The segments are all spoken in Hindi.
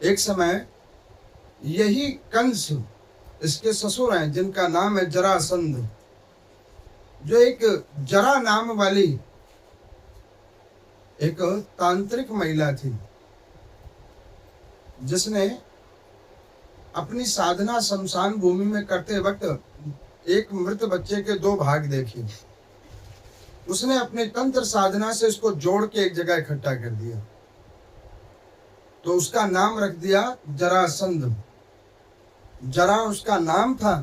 एक समय यही कंस, इसके ससुर हैं जिनका नाम है जरासंध, जो एक जरा नाम वाली एक तांत्रिक महिला थी, जिसने अपनी साधना शमशान भूमि में करते वक्त एक मृत बच्चे के दो भाग देखे। उसने अपने तंत्र साधना से इसको जोड़ के एक जगह इकट्ठा कर दिया, तो उसका नाम रख दिया जरासंध। जरा उसका नाम था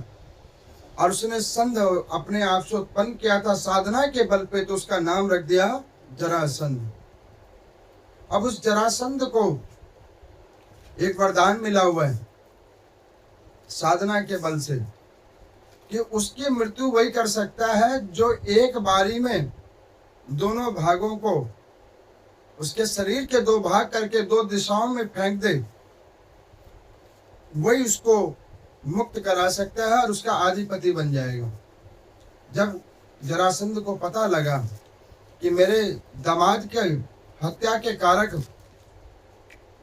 और उसने संध अपने आप से उत्पन्न किया था साधना के बल पे, तो उसका नाम रख दिया जरासंध। अब उस जरासंध को एक वरदान मिला हुआ है साधना के बल से कि उसकी मृत्यु वही कर सकता है जो एक बारी में दोनों भागों को, उसके शरीर के दो भाग करके दो दिशाओं में फेंक दे, वही उसको मुक्त करा सकता है और उसका आधिपति बन जाएगा। जब जरासंध को पता लगा कि मेरे दामाद के हत्या के कारक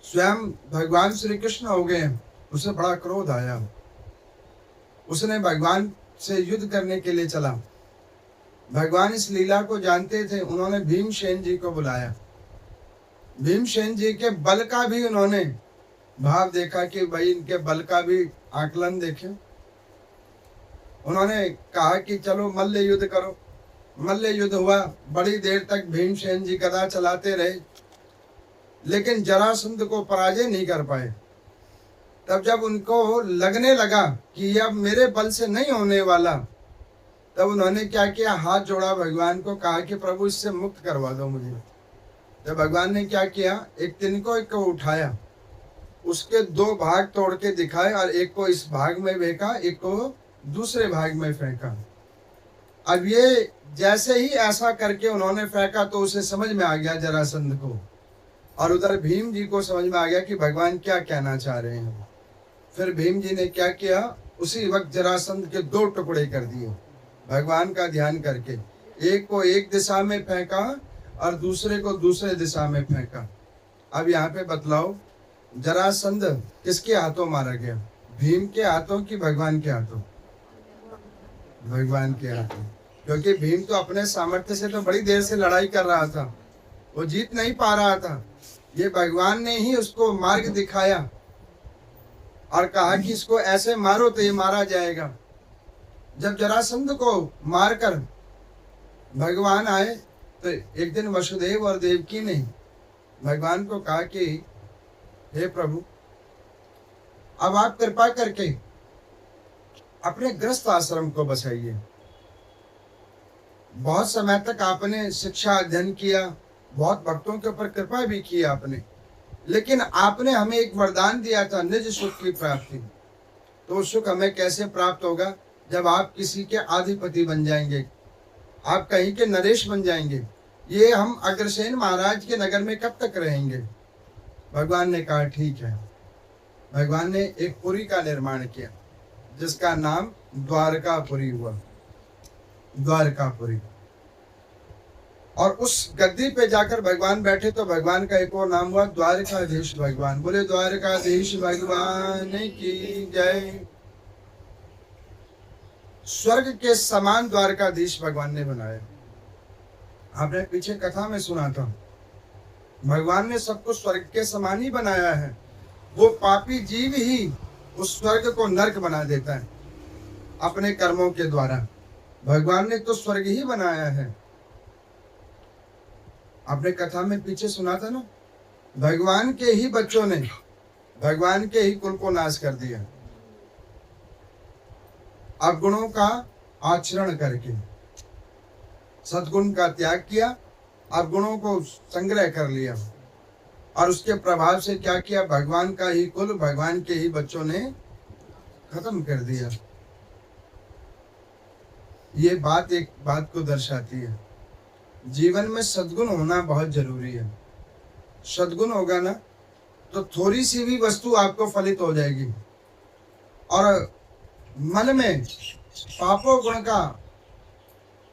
स्वयं भगवान श्री कृष्ण हो गए, उसे बड़ा क्रोध आया। उसने भगवान से युद्ध करने के लिए चला। भगवान इस लीला को जानते थे, उन्होंने भीमसेन जी को बुलाया। भीमसेन जी के बल का भी उन्होंने भाव देखा कि भाई इनके बल का भी आकलन देखे। उन्होंने कहा कि चलो मल्ल युद्ध करो। मल्ल युद्ध हुआ, बड़ी देर तक भीमसेन जी गदा चलाते रहे, लेकिन जरासंध को पराजय नहीं कर पाए। तब जब उनको लगने लगा कि अब मेरे बल से नहीं होने वाला, तब उन्होंने क्या किया, हाथ जोड़ा भगवान को, कहा कि प्रभु इससे मुक्त करवा दो मुझे। तब भगवान ने क्या किया, एक तिनको को उठाया, उसके दो भाग तोड़ के दिखाए और एक को इस भाग में फेंका, एक को दूसरे भाग में फेंका। अब ये जैसे ही ऐसा करके उन्होंने फेंका तो उसे समझ में आ गया जरासंध को, और उधर भीम जी को समझ में आ गया कि भगवान क्या कहना चाह रहे हैं। फिर भीम जी ने क्या किया, उसी वक्त जरासंध के दो टुकड़े कर दिए भगवान का ध्यान करके। एक को एक दिशा में फेंका और दूसरे को दूसरे दिशा में फेंका। अब यहाँ पे बतलाओ, जरासंध किसके हाथों मारा गया, भीम के हाथों कि भगवान के हाथों? भगवान के हाथों, क्योंकि भीम तो अपने सामर्थ्य से तो बड़ी देर से लड़ाई कर रहा था, वो जीत नहीं पा रहा था। ये भगवान ने ही उसको मार्ग दिखाया और कहा कि इसको ऐसे मारो तो ये मारा जाएगा। जब जरासंध को मारकर भगवान आए तो एक दिन वसुदेव और देवकी ने भगवान को कहा कि हे प्रभु, अब आप कृपा करके अपने गृहस्थ आश्रम को बचाइए। बहुत समय तक आपने शिक्षा अध्ययन किया, बहुत भक्तों के ऊपर कृपा भी की आपने, लेकिन आपने हमें एक वरदान दिया था निज सुख की प्राप्ति। तो सुख हमें कैसे प्राप्त होगा जब आप किसी के अधिपति बन जाएंगे, आप कहीं के नरेश बन जाएंगे। ये हम अग्रसेन महाराज के नगर में कब तक रहेंगे? भगवान ने कहा ठीक है। भगवान ने एक पुरी का निर्माण किया जिसका नाम द्वारकापुरी हुआ, द्वारकापुरी। और उस गद्दी पे जाकर भगवान बैठे तो भगवान का एक और नाम हुआ द्वारकाधीश भगवान। बोले द्वारकाधीश भगवान की जय। स्वर्ग के समान द्वारकाधीश भगवान ने बनाया। आपने पीछे कथा में सुना था, भगवान ने सबको स्वर्ग के समान ही बनाया है। वो पापी जीव ही उस स्वर्ग को नरक बना देता है अपने कर्मों के द्वारा। भगवान ने तो स्वर्ग ही बनाया है। आपने कथा में पीछे सुना था ना, भगवान के ही बच्चों ने भगवान के ही कुल को नाश कर दिया, अवगुणों का आचरण करके। सद्गुण का त्याग किया, अवगुणों को संग्रह कर लिया, और उसके प्रभाव से क्या किया, भगवान का ही कुल, भगवान के ही बच्चों ने खत्म कर दिया। ये बात एक बात को दर्शाती है, जीवन में सद्गुण होना बहुत जरूरी है। सद्गुण होगा ना तो थोड़ी सी भी वस्तु आपको फलित हो जाएगी, और मन में पापों गुण का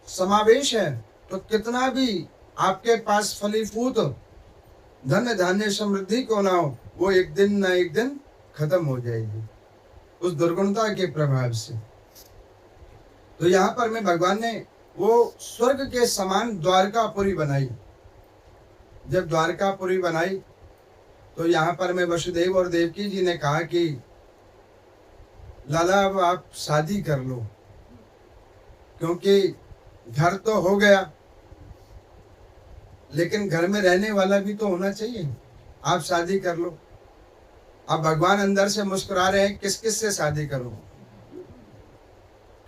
समावेश है तो कितना भी आपके पास फलीभूत धन धान्य समृद्धि को ना हो, वो एक दिन ना एक दिन खत्म हो जाएगी उस दुर्गुणता के प्रभाव से। तो यहाँ पर में भगवान ने वो स्वर्ग के समान द्वारकापुरी बनाई। जब द्वारकापुरी बनाई तो यहाँ पर में वसुदेव और देवकी जी ने कहा कि लाला अब आप शादी कर लो, क्योंकि घर तो हो गया लेकिन घर में रहने वाला भी तो होना चाहिए, आप शादी कर लो। अब भगवान अंदर से मुस्कुरा रहे हैं, किस किस से शादी करो,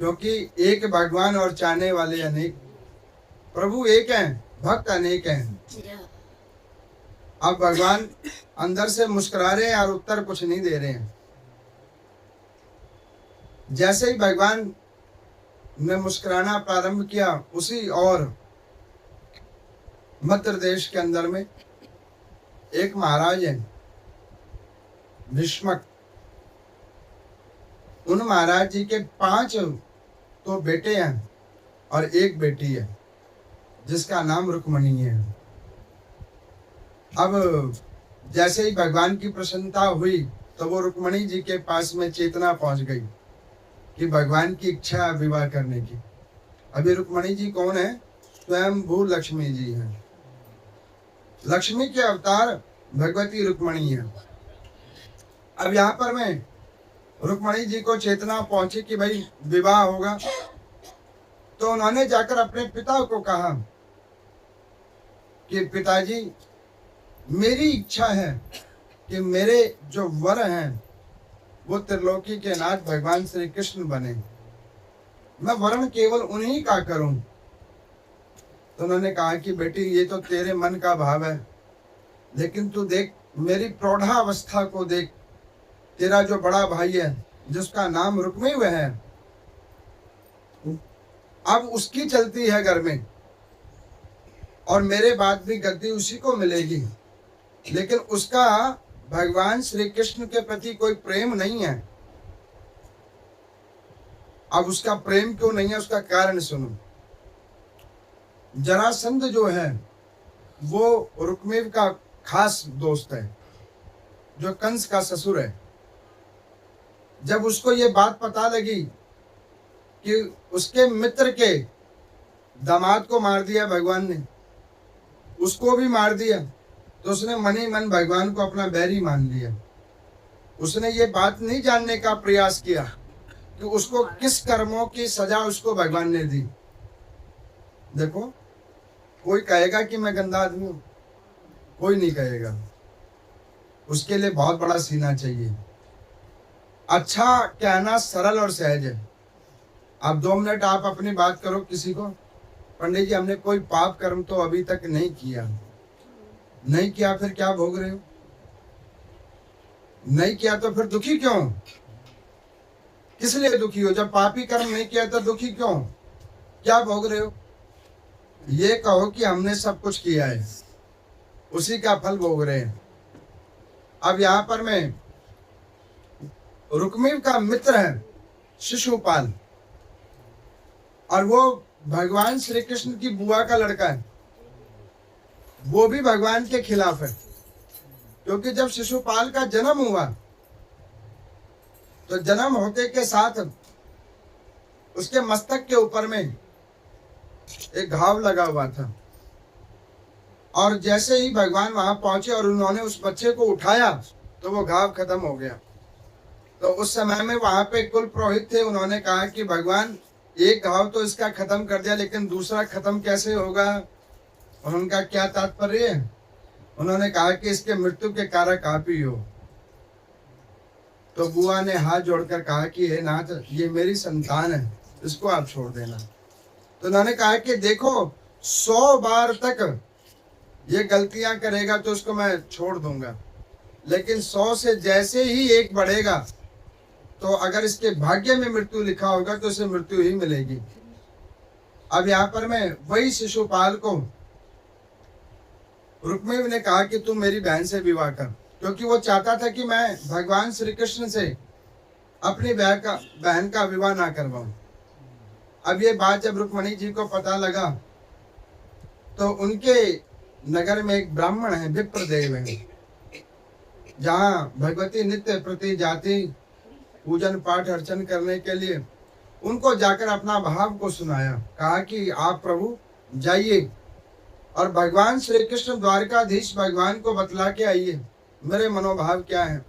क्योंकि एक भगवान और चाहने वाले अनेक। प्रभु एक हैं, भक्त अनेक हैं। अब भगवान अंदर से मुस्कुरा रहे हैं और उत्तर कुछ नहीं दे रहे हैं। जैसे ही भगवान ने मुस्कुराना प्रारंभ किया, उसी और मध्य प्रदेश के अंदर में एक महाराज है भीष्मक। उन महाराज जी के 5 तो बेटे हैं और एक बेटी है जिसका नाम रुक्मणी है। अब जैसे ही भगवान की प्रसन्नता हुई तो वो रुक्मणी जी के पास में चेतना पहुंच गई कि भगवान की इच्छा है विवाह करने की। अभी रुक्मणी जी कौन है? स्वयं भू लक्ष्मी जी हैं। लक्ष्मी के अवतार भगवती रुक्मणी है। अब यहाँ पर मैं रुक्मणी जी को चेतना पहुंची कि भाई विवाह होगा, तो उन्होंने जाकर अपने पिता को कहा कि पिताजी, मेरी इच्छा है कि मेरे जो वर हैं वो त्रिलोकी के नाथ भगवान श्री कृष्ण बने, मैं वर्ण केवल उन्हीं का करूं। तो उन्होंने कहा कि बेटी ये तो तेरे मन का भाव है, लेकिन तू देख मेरी प्रौढ़ावस्था को देख, तेरा जो बड़ा भाई है जिसका नाम रुक्मीव है, अब उसकी चलती है घर में और मेरे बाद भी गद्दी उसी को मिलेगी, लेकिन उसका भगवान श्री कृष्ण के प्रति कोई प्रेम नहीं है। अब उसका प्रेम क्यों नहीं है, उसका कारण सुनो। जरासंध जो है वो रुक्मीव का खास दोस्त है, जो कंस का ससुर है। जब उसको ये बात पता लगी कि उसके मित्र के दामाद को मार दिया भगवान ने, उसको भी मार दिया, तो उसने मन ही मन भगवान को अपना बैरी मान लिया। उसने ये बात नहीं जानने का प्रयास किया कि उसको किस कर्मों की सजा उसको भगवान ने दी। देखो, कोई कहेगा कि मैं गंदा आदमी हूं? कोई नहीं कहेगा। उसके लिए बहुत बड़ा सीना चाहिए। अच्छा कहना सरल और सहज है। आप 2 मिनट आप अपनी बात करो किसी को, पंडित जी हमने कोई पाप कर्म तो अभी तक नहीं किया। नहीं किया फिर क्या भोग रहे हो? नहीं किया तो फिर दुखी क्यों? किस लिए दुखी हो? जब पापी कर्म नहीं किया तो दुखी क्यों? क्या भोग रहे हो? ये कहो कि हमने सब कुछ किया है, उसी का फल भोग रहे हैं। अब यहाँ पर मैं रुक्मीव का मित्र है शिशुपाल, और वो भगवान श्री कृष्ण की बुआ का लड़का है। वो भी भगवान के खिलाफ है, क्योंकि जब शिशुपाल का जन्म हुआ तो जन्म होते के साथ उसके मस्तक के ऊपर में एक घाव लगा हुआ था, और जैसे ही भगवान वहां पहुंचे और उन्होंने उस बच्चे को उठाया तो वो घाव खत्म हो गया। तो उस समय में वहां पे कुल पुरोहित थे, उन्होंने कहा कि भगवान एक घाव तो इसका खत्म कर दिया, लेकिन दूसरा खत्म कैसे होगा? और उनका क्या तात्पर्य है? उन्होंने कहा कि इसके मृत्यु के कारक आप ही हो। तो बुआ ने हाथ जोड़कर कहा कि हे नाथ, ये मेरी संतान है, इसको आप छोड़ देना। तो उन्होंने कहा कि देखो 100 बार तक ये गलतियां करेगा तो उसको मैं छोड़ दूंगा, लेकिन 100 से जैसे ही एक बढ़ेगा तो अगर इसके भाग्य में मृत्यु लिखा होगा तो इसे मृत्यु ही मिलेगी। अब यहाँ पर मैं वही शिशुपाल को रुक्मीव ने कहा कि तू मेरी बहन से विवाह कर, क्योंकि वो चाहता था कि मैं भगवान श्री कृष्ण से अपनी बहन का विवाह ना करवाऊं। अब ये बात जब रुक्मणी जी को पता लगा तो उनके नगर में एक ब्राह्मण है, विप्रदेव है, जहाँ भगवती नित्य प्रति जाति पूजन पाठ अर्चन करने के लिए उनको जाकर अपना भाव को सुनाया। कहा कि आप प्रभु जाइए और भगवान श्री कृष्ण द्वारकाधीश भगवान को बतला के आइए मेरे मनोभाव क्या है,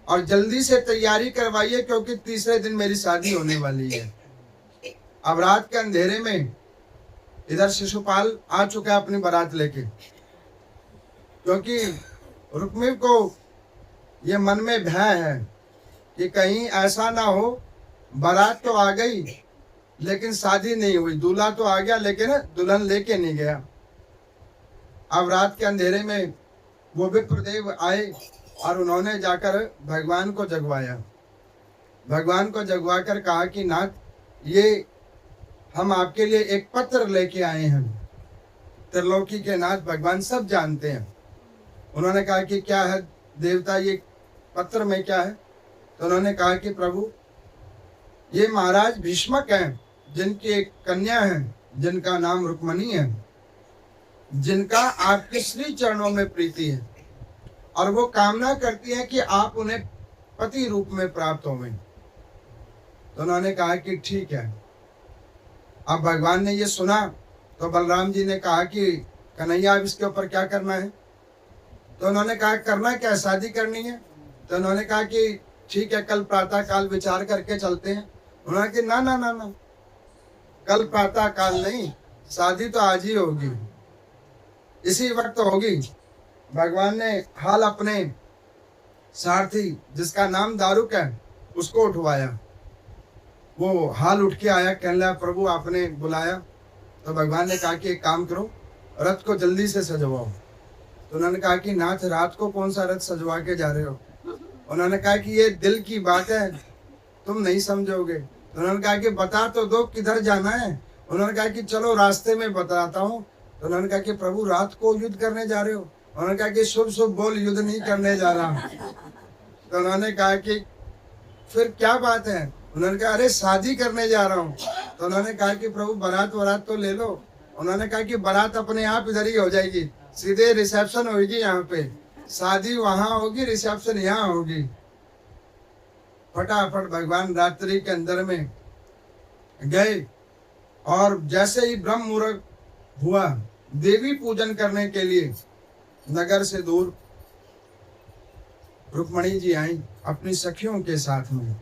और जल्दी से तैयारी करवाइए क्योंकि तीसरे दिन मेरी शादी होने वाली है। अब रात के अंधेरे में इधर शिशुपाल आ चुका है अपनी बारात लेके, क्योंकि रुक्मिणी को ये मन में भय है कि कहीं ऐसा ना हो बारात तो आ गई लेकिन शादी नहीं हुई, दूल्हा तो आ गया लेकिन दुल्हन लेके नहीं गया। अब रात के अंधेरे में वो विप्रदेव आए और उन्होंने जाकर भगवान को जगवाया। भगवान को जगवा कर कहा कि नाथ, ये हम आपके लिए एक पत्र लेके आए हैं। त्रिलोकी के नाथ भगवान सब जानते हैं। उन्होंने कहा कि क्या है देवता, ये पत्र में क्या है? तो उन्होंने कहा कि प्रभु, ये महाराज भीष्मक हैं, जिनकी एक कन्या है जिनका नाम रुक्मणी है, जिनका आपके श्री चरणों में प्रीति है और वो कामना करती है कि आप उन्हें पति रूप में प्राप्त होवें। तो उन्होंने कहा कि ठीक है। अब भगवान ने ये सुना तो बलराम जी ने कहा कि कन्हैया अब इसके ऊपर क्या करना है? तो उन्होंने कहा करना क्या, शादी करनी है। तो उन्होंने कहा कि ठीक है, कल प्रातः काल विचार करके चलते हैं। उन्होंने कहा ना ना ना ना, कल प्रातः काल नहीं, शादी तो आज ही होगी, इसी वक्त होगी। भगवान ने हाल अपने सारथी जिसका नाम दारुक है उसको उठवाया। वो हाल उठ के आया, कहने लगा प्रभु आपने बुलाया। तो भगवान ने कहा कि एक काम करो, रथ को जल्दी से सजवाओ। तो उन्होंने कहा कि नाथ, रात को कौन सा रथ सजवा के जा रहे हो? उन्होंने कहा कि ये दिल की बात है, तुम नहीं समझोगे। तो उन्होंने कहा कि बता तो दो किधर जाना है। उन्होंने कहा कि चलो रास्ते में बताता हूँ। तो उन्होंने कहा कि प्रभु रात को युद्ध करने जा रहे हो? उन्होंने कहा कि शुभ शुभ बोल, युद्ध नहीं करने जा रहा। तो उन्होंने कहा कि फिर क्या बात है? उन्होंने कहा अरे शादी करने जा रहा हूँ। तो उन्होंने कहा कि प्रभु बारात वरात तो ले लो। उन्होंने कहा कि बारात अपने आप इधर ही हो जाएगी, सीधे रिसेप्शन होगी, यहाँ पे शादी वहां होगी, रिसेप्शन यहाँ होगी। फटाफट भगवान रात्रि के अंदर में गए और जैसे ही ब्रह्म मुहूर्त हुआ, देवी पूजन करने के लिए नगर से दूर रुक्मणी जी आई अपनी सखियों के साथ में,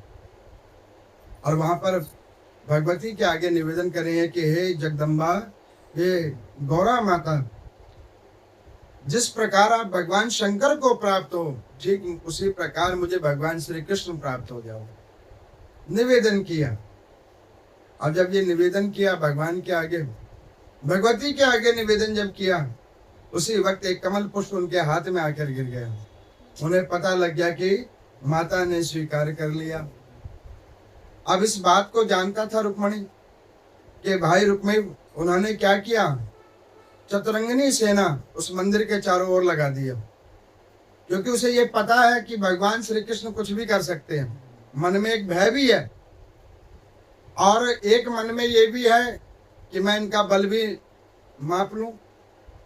और वहां पर भगवती के आगे निवेदन करें कि हे जगदम्बा, हे गौरा माता, जिस प्रकार आप भगवान शंकर को प्राप्त हो, ठीक उसी प्रकार मुझे भगवान श्री कृष्ण प्राप्त हो जाओ। निवेदन किया। और जब ये निवेदन किया भगवान के आगे, भगवती के आगे निवेदन जब किया, उसी वक्त एक कमल पुष्प उनके हाथ में आकर गिर गया। उन्हें पता लग गया कि माता ने स्वीकार कर लिया। अब इस बात को जानता था रुक्मणी कि भाई रुक्मी, उन्होंने क्या किया, चतुरंगिनी सेना उस मंदिर के चारों ओर लगा दिया, क्योंकि उसे ये पता है कि भगवान श्री कृष्ण कुछ भी कर सकते हैं। मन में एक भय भी है और एक मन में ये भी है कि मैं इनका बल भी माप लूं,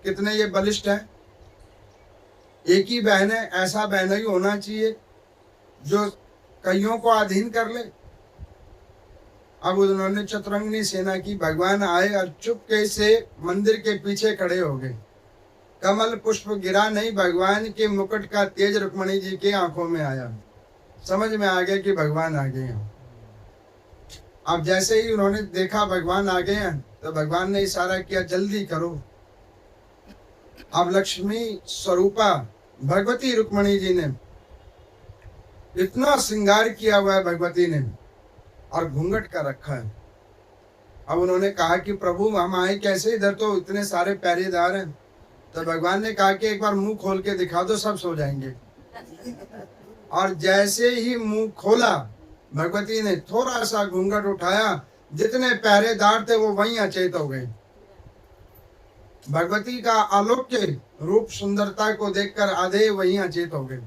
कितने ये बलिष्ठ हैं। एक ही बहन है, ऐसा बहन ही होना चाहिए जो कईयों को अधीन कर ले। अब उन्होंने चतुरंगिनी सेना की। भगवान आए और चुपके से मंदिर के पीछे खड़े हो गए। कमल पुष्प गिरा नहीं, भगवान के मुकुट का तेज रुक्मणी जी की आंखों में आया। समझ में आ गया कि भगवान आ गए हैं। अब जैसे ही उन्होंने देखा भगवान आ गए हैं, तो भगवान ने इशारा किया जल्दी करो। अब लक्ष्मी स्वरूपा भगवती रुक्मणी जी ने इतना श्रृंगार किया हुआ है भगवती ने, और घूंघट का रखा है। अब उन्होंने कहा कि प्रभु हम आए कैसे, इधर तो इतने सारे पहरेदार हैं। तो भगवान ने कहा कि एक बार मुंह खोल के दिखा दो, सब सो जाएंगे। और जैसे ही मुंह खोला, भगवती ने थोड़ा सा घूंघट उठाया, जितने पहरेदार थे वो वहीं अचेत हो गए। भगवती का अलौकिक रूप सुंदरता को देखकर आधे वहीं अचेत हो गए।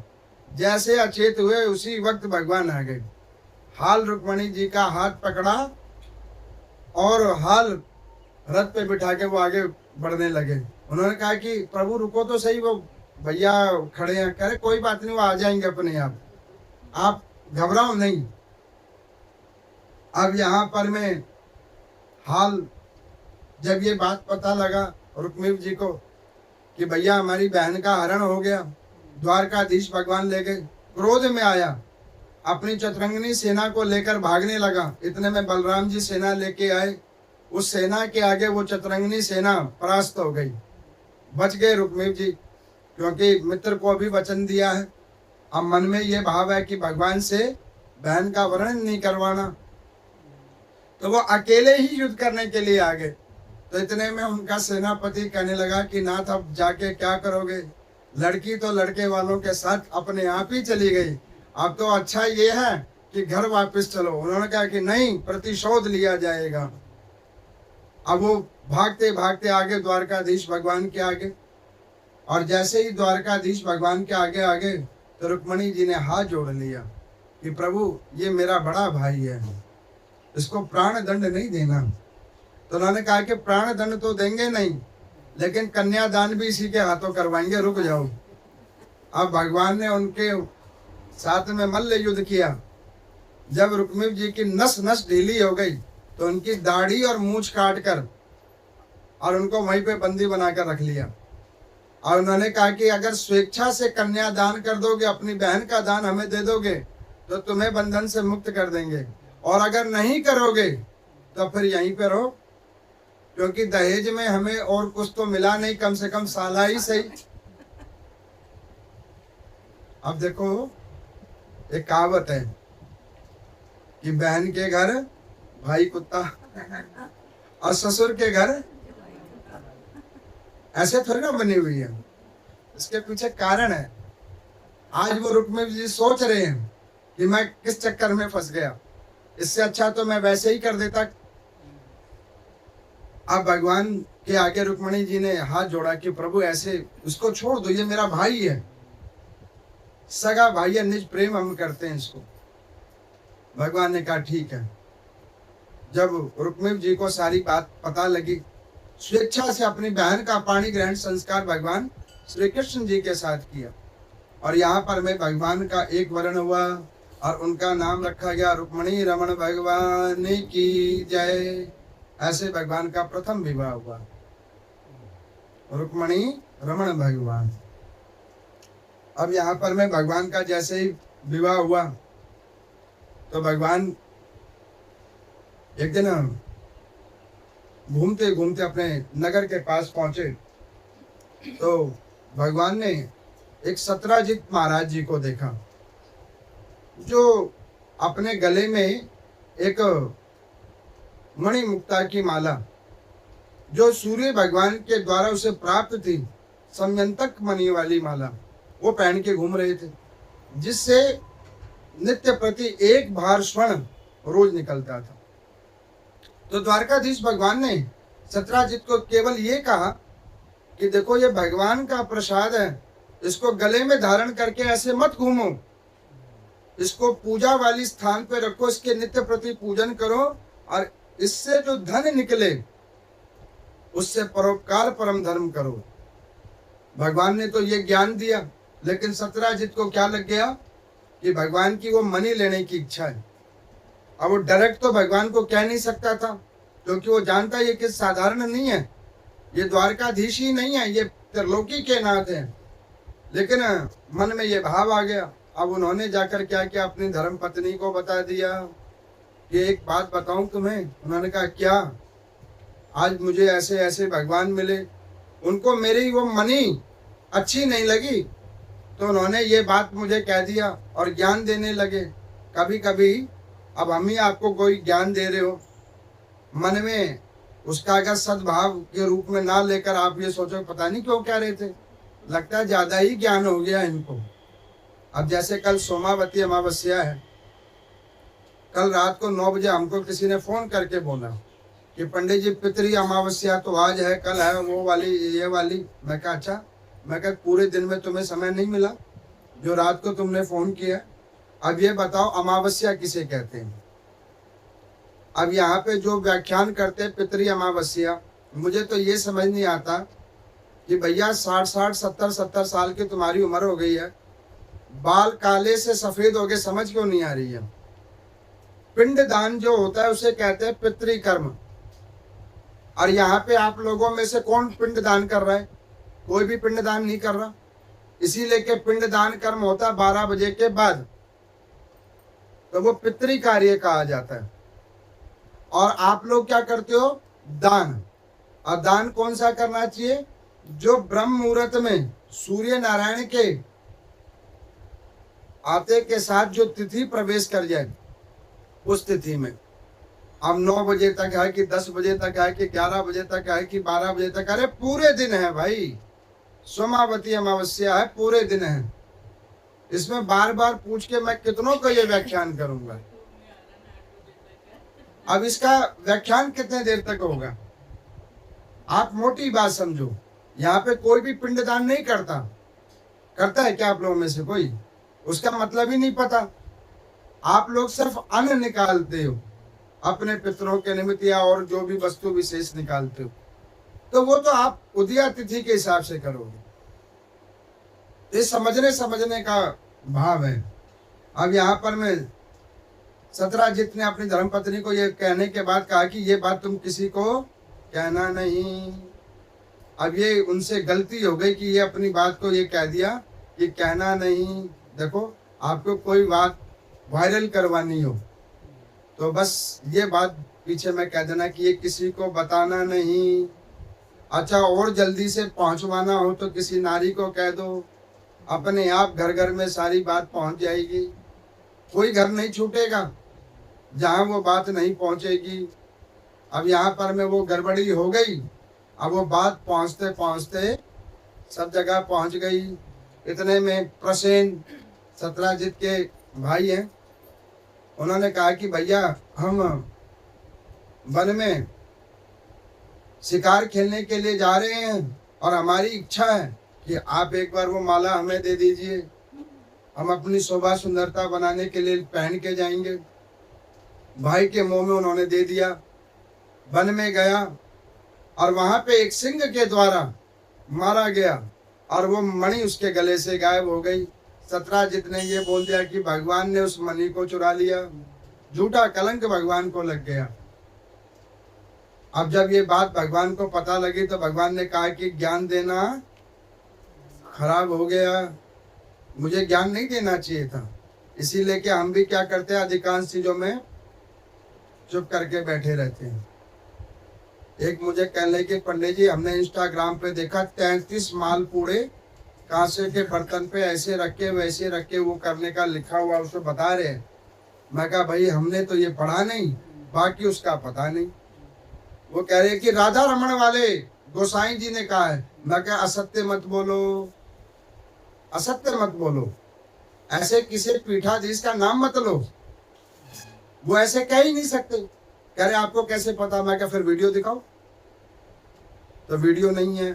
जैसे अचेत हुए उसी वक्त भगवान आ गए। हाल रुक्मणी जी का हाथ पकड़ा और हाल रथ पे बिठा के वो आगे बढ़ने लगे। उन्होंने कहा कि प्रभु रुको तो सही, वो भैया खड़े हैं। कह रहे कोई बात नहीं, वो आ जाएंगे अपने आप घबराओ नहीं। अब यहाँ पर मैं हाल जब ये बात पता लगा रुक्मिणी जी को कि भैया हमारी बहन का हरण हो गया, द्वारकाधीश भगवान ले गए, क्रोध में आया, अपनी चतुरंगिनी सेना को लेकर भागने लगा। इतने में बलराम जी सेना लेके आए। उस सेना के आगे वो चतुरंगिनी सेना परास्त हो गई। बच गए रुक्मिणी जी, क्योंकि मित्र को भी वचन दिया है। अब मन में ये भाव है कि भगवान से बहन का वर्णन नहीं करवाना, तो वो अकेले ही युद्ध करने के लिए आ गए। तो इतने में उनका सेनापति कहने लगा कि नाथ अब जाके क्या करोगे, लड़की तो लड़के वालों के साथ अपने आप ही चली गई, अब तो अच्छा ये है कि घर वापस चलो। उन्होंने कहा कि नहीं, प्रतिशोध लिया जाएगा। अब वो भागते भागते आगे द्वारकाधीश भगवान के आगे, और जैसे ही द्वारकाधीश भगवान के आगे आगे तो रुक्मिणी जी ने हाथ जोड़ लिया कि प्रभु ये मेरा बड़ा भाई है, इसको प्राण दंड नहीं देना। तो उन्होंने कहा कि प्राण दंड तो देंगे नहीं, लेकिन कन्यादान भी इसी के हाथों करवाएंगे, रुक जाओ। अब भगवान ने उनके साथ में मल्ल युद्ध किया। जब रुक्मिणी जी की नस नस ढीली हो गई तो उनकी दाढ़ी और मूछ काट कर और उनको वहीं पे बंदी बनाकर रख लिया। और उन्होंने कहा कि अगर स्वेच्छा से कन्यादान कर दोगे, अपनी बहन का दान हमें दे दोगे, तो तुम्हें बंधन से मुक्त कर देंगे, और अगर नहीं करोगे तो फिर यहीं पे रहो, क्योंकि दहेज में हमें और कुछ तो मिला नहीं, कम से कम साला ही सही। अब देखो एक कहावत है कि बहन के घर भाई कुत्ता और ससुर के घर, ऐसे थोड़ी ना बनी हुई है, इसके पीछे कारण है। आज वो रुक्मिणी जी सोच रहे हैं कि मैं किस चक्कर में फंस गया, इससे अच्छा तो मैं वैसे ही कर देता। अब भगवान के आगे रुक्मिणी जी ने हाथ जोड़ा कि प्रभु ऐसे उसको छोड़ दो, ये मेरा भाई है, सगा भाई है, निज प्रेम हम करते हैं इसको। भगवान ने कहा ठीक है। जब रुक्मिणी जी को सारी बात पता लगी, स्वेच्छा से अपनी बहन का पाणी ग्रहण संस्कार भगवान श्री कृष्ण जी के साथ किया, और यहाँ पर में भगवान का एक वर्ण हुआ और उनका नाम रखा गया रुक्मिणी रमण भगवान की जय। ऐसे भगवान का प्रथम विवाह हुआ, रुक्मिणी रमण भगवान। अब यहाँ पर में भगवान का जैसे ही विवाह हुआ तो भगवान एक दिन घूमते घूमते अपने नगर के पास पहुंचे, तो भगवान ने एक सत्राजित महाराज जी को देखा, जो अपने गले में एक मणिमुक्ता की माला, जो सूर्य भगवान के द्वारा उसे प्राप्त थी, समयंतक मणि वाली माला, वो पहन के घूम रहे थे, जिससे नित्य प्रति एक भार स्वर्ण रोज निकलता था। तो द्वारकाधीश भगवान ने सत्राजित को केवल ये कहा कि देखो ये भगवान का प्रसाद है, इसको गले में धारण करके ऐसे मत घूमो, इसको पूजा वाली स्थान पे रखो, इसके नित्य प्रति पूजन करो, और इससे जो धन निकले उससे परोपकार परम धर्म करो। भगवान ने तो ये ज्ञान दिया, लेकिन सत्राजित को क्या लग गया कि भगवान की वो मणि लेने की इच्छा है। अब वो डायरेक्ट तो भगवान को कह नहीं सकता था, क्योंकि वो जानता ये कि साधारण नहीं है, ये द्वारकाधीश ही नहीं है, ये त्रिलोकी के नाथ हैं। लेकिन मन में ये भाव आ गया। अब उन्होंने जाकर क्या किया, अपनी धर्म पत्नी को बता दिया कि एक बात बताऊं तुम्हें। उन्होंने कहा क्या? आज मुझे ऐसे ऐसे भगवान मिले, उनको मेरी वो मणि अच्छी नहीं लगी, तो उन्होंने ये बात मुझे कह दिया और ज्ञान देने लगे। कभी कभी अब हम ही आपको कोई ज्ञान दे रहे हो, मन में उसका अगर सद्भाव के रूप में ना लेकर आप ये सोचो पता नहीं क्यों कह रहे थे, लगता है ज्यादा ही ज्ञान हो गया इनको। अब जैसे कल सोमावती अमावस्या है, कल रात को 9 बजे हमको किसी ने फोन करके बोला कि पंडित जी पितरी अमावस्या तो आज है, कल है, वो वाली ये वाली। मैं कहा अच्छा। मैं कहा पूरे दिन में तुम्हें समय नहीं मिला जो रात को तुमने फोन किया? अब ये बताओ अमावस्या किसे कहते हैं? अब यहाँ पे जो व्याख्यान करते हैं पितरी अमावस्या, मुझे तो ये समझ नहीं आता कि भैया 60-60, 70-70 साल की तुम्हारी उम्र हो गई है, बाल काले से सफेद हो गए, समझ क्यों नहीं आ रही है? पिंडदान जो होता है उसे कहते हैं पितृकर्म। और यहाँ पे आप लोगों में से कौन पिंडदान कर रहा है? कोई भी पिंडदान नहीं कर रहा। इसीलिए कि पिंडदान कर्म होता है 12 बजे के बाद, तो वो पितृ कार्य कहा जाता है। और आप लोग क्या करते हो? दान। और दान कौन सा करना चाहिए? जो ब्रह्म मुहूर्त में सूर्य नारायण के आते के साथ जो तिथि प्रवेश कर जाए, उस तिथि में। अब 9 बजे तक है कि 10 बजे तक है कि 11 बजे तक है कि 12 बजे तक, अरे पूरे दिन है भाई। सोमावती अमावस्या है, पूरे दिन है। इसमें बार बार पूछ के मैं कितनों को ये व्याख्यान करूंगा? अब इसका व्याख्यान कितने देर तक होगा? आप मोटी बात समझो, यहाँ पे कोई भी पिंडदान नहीं करता। करता है क्या आप लोगों में से कोई? उसका मतलब ही नहीं पता। आप लोग सिर्फ अन्न निकालते हो अपने पितरों के निमित्त, या और जो भी वस्तु विशेष निकालते हो, तो वो तो आप उदया तिथि के हिसाब से करोगे। ये समझने का भाव है। अब यहाँ पर मैं सत्राजित ने अपनी धर्मपत्नी को ये कहने के बाद कहा कि ये बात तुम किसी को कहना नहीं। अब ये उनसे गलती हो गई कि ये अपनी बात को ये कह दिया कि कहना नहीं। देखो, आपको कोई बात वायरल करवानी हो तो बस ये बात पीछे में कह देना कि ये किसी को बताना नहीं। अच्छा, और जल्दी से पहुंचवाना हो तो किसी नारी को कह दो, अपने आप घर घर में सारी बात पहुंच जाएगी। कोई घर नहीं छूटेगा जहां वो बात नहीं पहुंचेगी। अब यहाँ पर में वो गड़बड़ी हो गई। अब वो बात पहुंचते पहुंचते सब जगह पहुंच गई। इतने में प्रसेन सत्राजित के भाई हैं, उन्होंने कहा कि भैया हम वन में शिकार खेलने के लिए जा रहे हैं और हमारी इच्छा है कि आप एक बार वो माला हमें दे दीजिए, हम अपनी शोभा सुंदरता बनाने के लिए पहन के जाएंगे। भाई के मुंह में उन्होंने दे दिया। वन में गया और वहां पे एक सिंह के द्वारा मारा गया और वो मणि उसके गले से गायब हो गई। सत्राजित ने ये बोल दिया कि भगवान ने उस मणि को चुरा लिया। झूठा कलंक भगवान को लग गया। अब जब ये बात भगवान को पता लगी तो भगवान ने कहा कि ज्ञान देना खराब हो गया, मुझे ज्ञान नहीं देना चाहिए था। इसीलिए कि हम भी क्या करते हैं, अधिकांश चीजों में चुप करके बैठे रहते हैं। एक मुझे कहने के पंडित जी, हमने इंस्टाग्राम पे देखा 33 मालपूड़े कांसे के बर्तन पे ऐसे रखे वैसे रखे वो करने का लिखा हुआ उसे बता रहे हैं। मैं कहा भाई हमने तो ये पढ़ा नहीं, बाकी उसका पता नहीं। वो कह रहे कि राधा रमन वाले गोसाई जी ने कहा है। मैं कहा असत्य मत बोलो, असत्य मत बोलो, ऐसे किसी पीठाधीश का नाम मत लो, वो ऐसे कह ही नहीं सकते। कह रहे आपको कैसे पता? मैं कहा फिर वीडियो दिखाओ। तो वीडियो नहीं है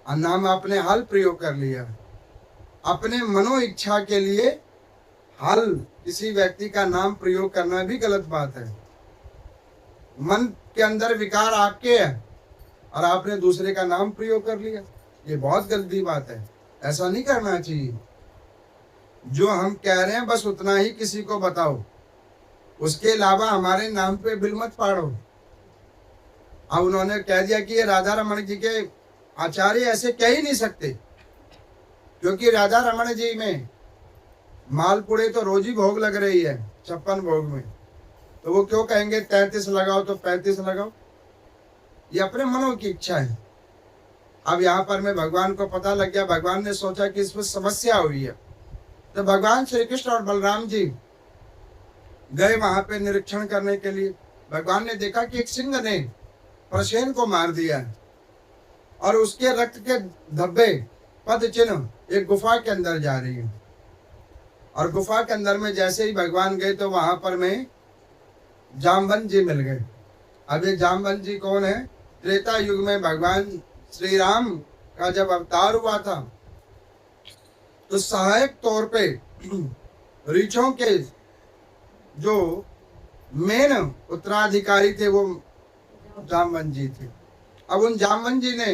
और नाम आपने हल प्रयोग कर लिया। अपने मनो इच्छा के लिए हल किसी व्यक्ति का नाम प्रयोग करना भी गलत बात है। मन के अंदर विकार आपके है और आपने दूसरे का नाम प्रयोग कर लिया, ये बहुत गलती बात है। ऐसा नहीं करना चाहिए। जो हम कह रहे हैं बस उतना ही किसी को बताओ, उसके अलावा हमारे नाम पे बिल मत पाड़ो। अब उन्होंने कह दिया कि ये राधा रमन जी के आचार्य ऐसे कह ही नहीं सकते, क्योंकि राधा रमन जी में मालपुड़े तो रोज ही भोग लग रही है 56 भोग में, तो वो क्यों कहेंगे 33 लगाओ तो 35 लगाओ? ये अपने मनों की इच्छा है। अब यहाँ पर मैं भगवान को पता लग गया। भगवान ने सोचा कि इसमें समस्या हुई है, तो भगवान श्री कृष्ण और बलराम जी गए वहां पे निरीक्षण करने के लिए। भगवान ने देखा कि एक सिंह ने प्रसेन को मार दिया है और उसके रक्त के धब्बे पद चिन्ह एक गुफा के अंदर जा रही है। और गुफा के अंदर में जैसे ही भगवान गए तो वहां पर में जामवंत जी मिल गए। अब ये जामवंत जी कौन है? त्रेता युग में भगवान श्री राम का जब अवतार हुआ था तो सहायक तौर पे ऋषियों के जो मेन उत्तराधिकारी थे वो जामवंत जी थे। अब उन जामवंत जी ने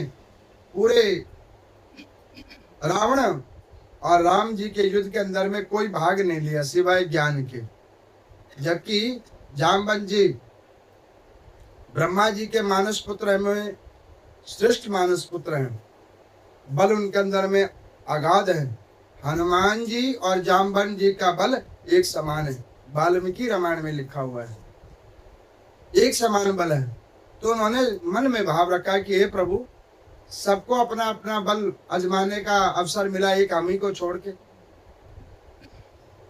पूरे रावण और राम जी के युद्ध के अंदर में कोई भाग नहीं लिया सिवाय ज्ञान के, जबकि जामवंत जी ब्रह्मा जी के मानस पुत्र में श्रेष्ठ मानस पुत्र हैं, बल उनके अंदर में अगाध है। हनुमान जी और जामवंत जी का बल एक समान है, वाल्मीकि रामायण में लिखा हुआ है, एक समान बल है। तो उन्होंने मन में भाव रखा कि हे प्रभु, सबको अपना अपना बल आजमाने का अवसर मिला, एक हम ही को छोड़ के,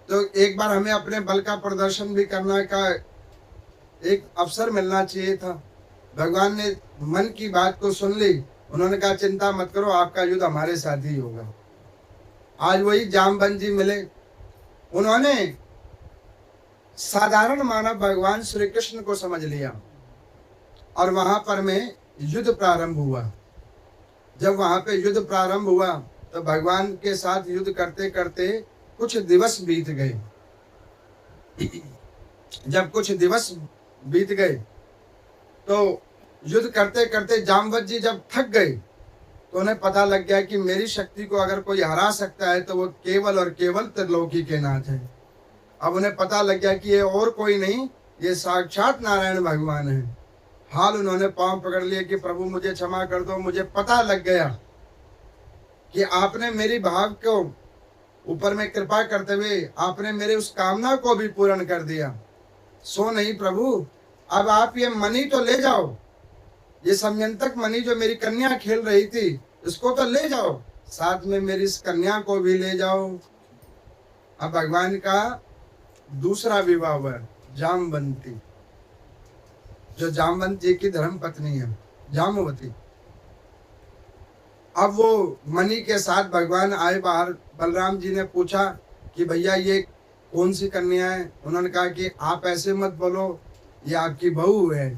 तो एक बार हमें अपने बल का प्रदर्शन भी करने का एक अवसर मिलना चाहिए था। भगवान ने मन की बात को सुन ली। उन्होंने कहा चिंता मत करो, आपका युद्ध हमारे साथ ही होगा। आज वही जामवंत जी मिले। उन्होंने साधारण मानव भगवान श्री कृष्ण को समझ लिया और वहां पर में युद्ध प्रारंभ हुआ। जब वहां पे युद्ध प्रारंभ हुआ तो भगवान के साथ युद्ध करते करते कुछ दिवस बीत गए। जब कुछ दिवस बीत गए तो युद्ध करते करते जामवंत जी जब थक गए तो उन्हें पता लग गया कि मेरी शक्ति को अगर कोई हरा सकता है तो वो केवल और केवल त्रिलोकी के नाथ है। अब उन्हें पता लग गया कि ये और कोई नहीं, ये साक्षात नारायण भगवान है। हाल उन्होंने पांव पकड़ लिए कि प्रभु मुझे क्षमा कर दो, मुझे पता लग गया कि आपने मेरी भाव को ऊपर में कृपा करते हुए आपने मेरे उस कामना को भी पूर्ण कर दिया। सो नहीं प्रभु, अब आप ये मणि तो ले जाओ, ये समयंतक मणि जो मेरी कन्या खेल रही थी इसको तो ले जाओ, साथ में मेरी इस कन्या को भी ले जाओ। अब भगवान का दूसरा विवाह हुआ, जामवंती, जो जामवंत जी की धर्म पत्नी है, जामवती। अब वो मणि के साथ भगवान आए बाहर। बलराम जी ने पूछा कि भैया ये कौन सी कन्या है? उन्होंने कहा कि आप ऐसे मत बोलो, ये आपकी बहू है।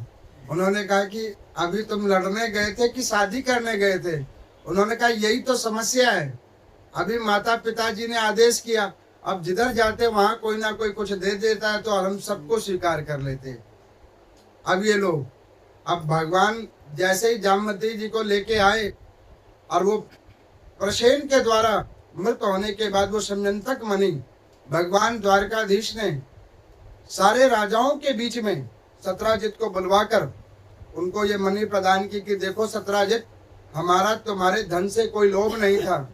उन्होंने कहा कि अभी तुम लड़ने गए थे कि शादी करने गए थे? उन्होंने कहा यही तो समस्या है, अभी माता पिताजी ने आदेश किया, अब जिधर जाते वहां कोई ना कोई कुछ दे देता है तो हम सबको स्वीकार कर लेते। अब ये लोग, अब भगवान जैसे ही जामवती जी को लेके आए और वो प्रसेन के द्वारा मृत होने के बाद वो समयंतक मणि भगवान द्वारकाधीश ने सारे राजाओं के बीच में सत्राजित को बुलवाकर उनको ये मणि प्रदान की कि देखो सत्राजित, हमारा तुम्हारे धन से कोई लोभ नहीं था,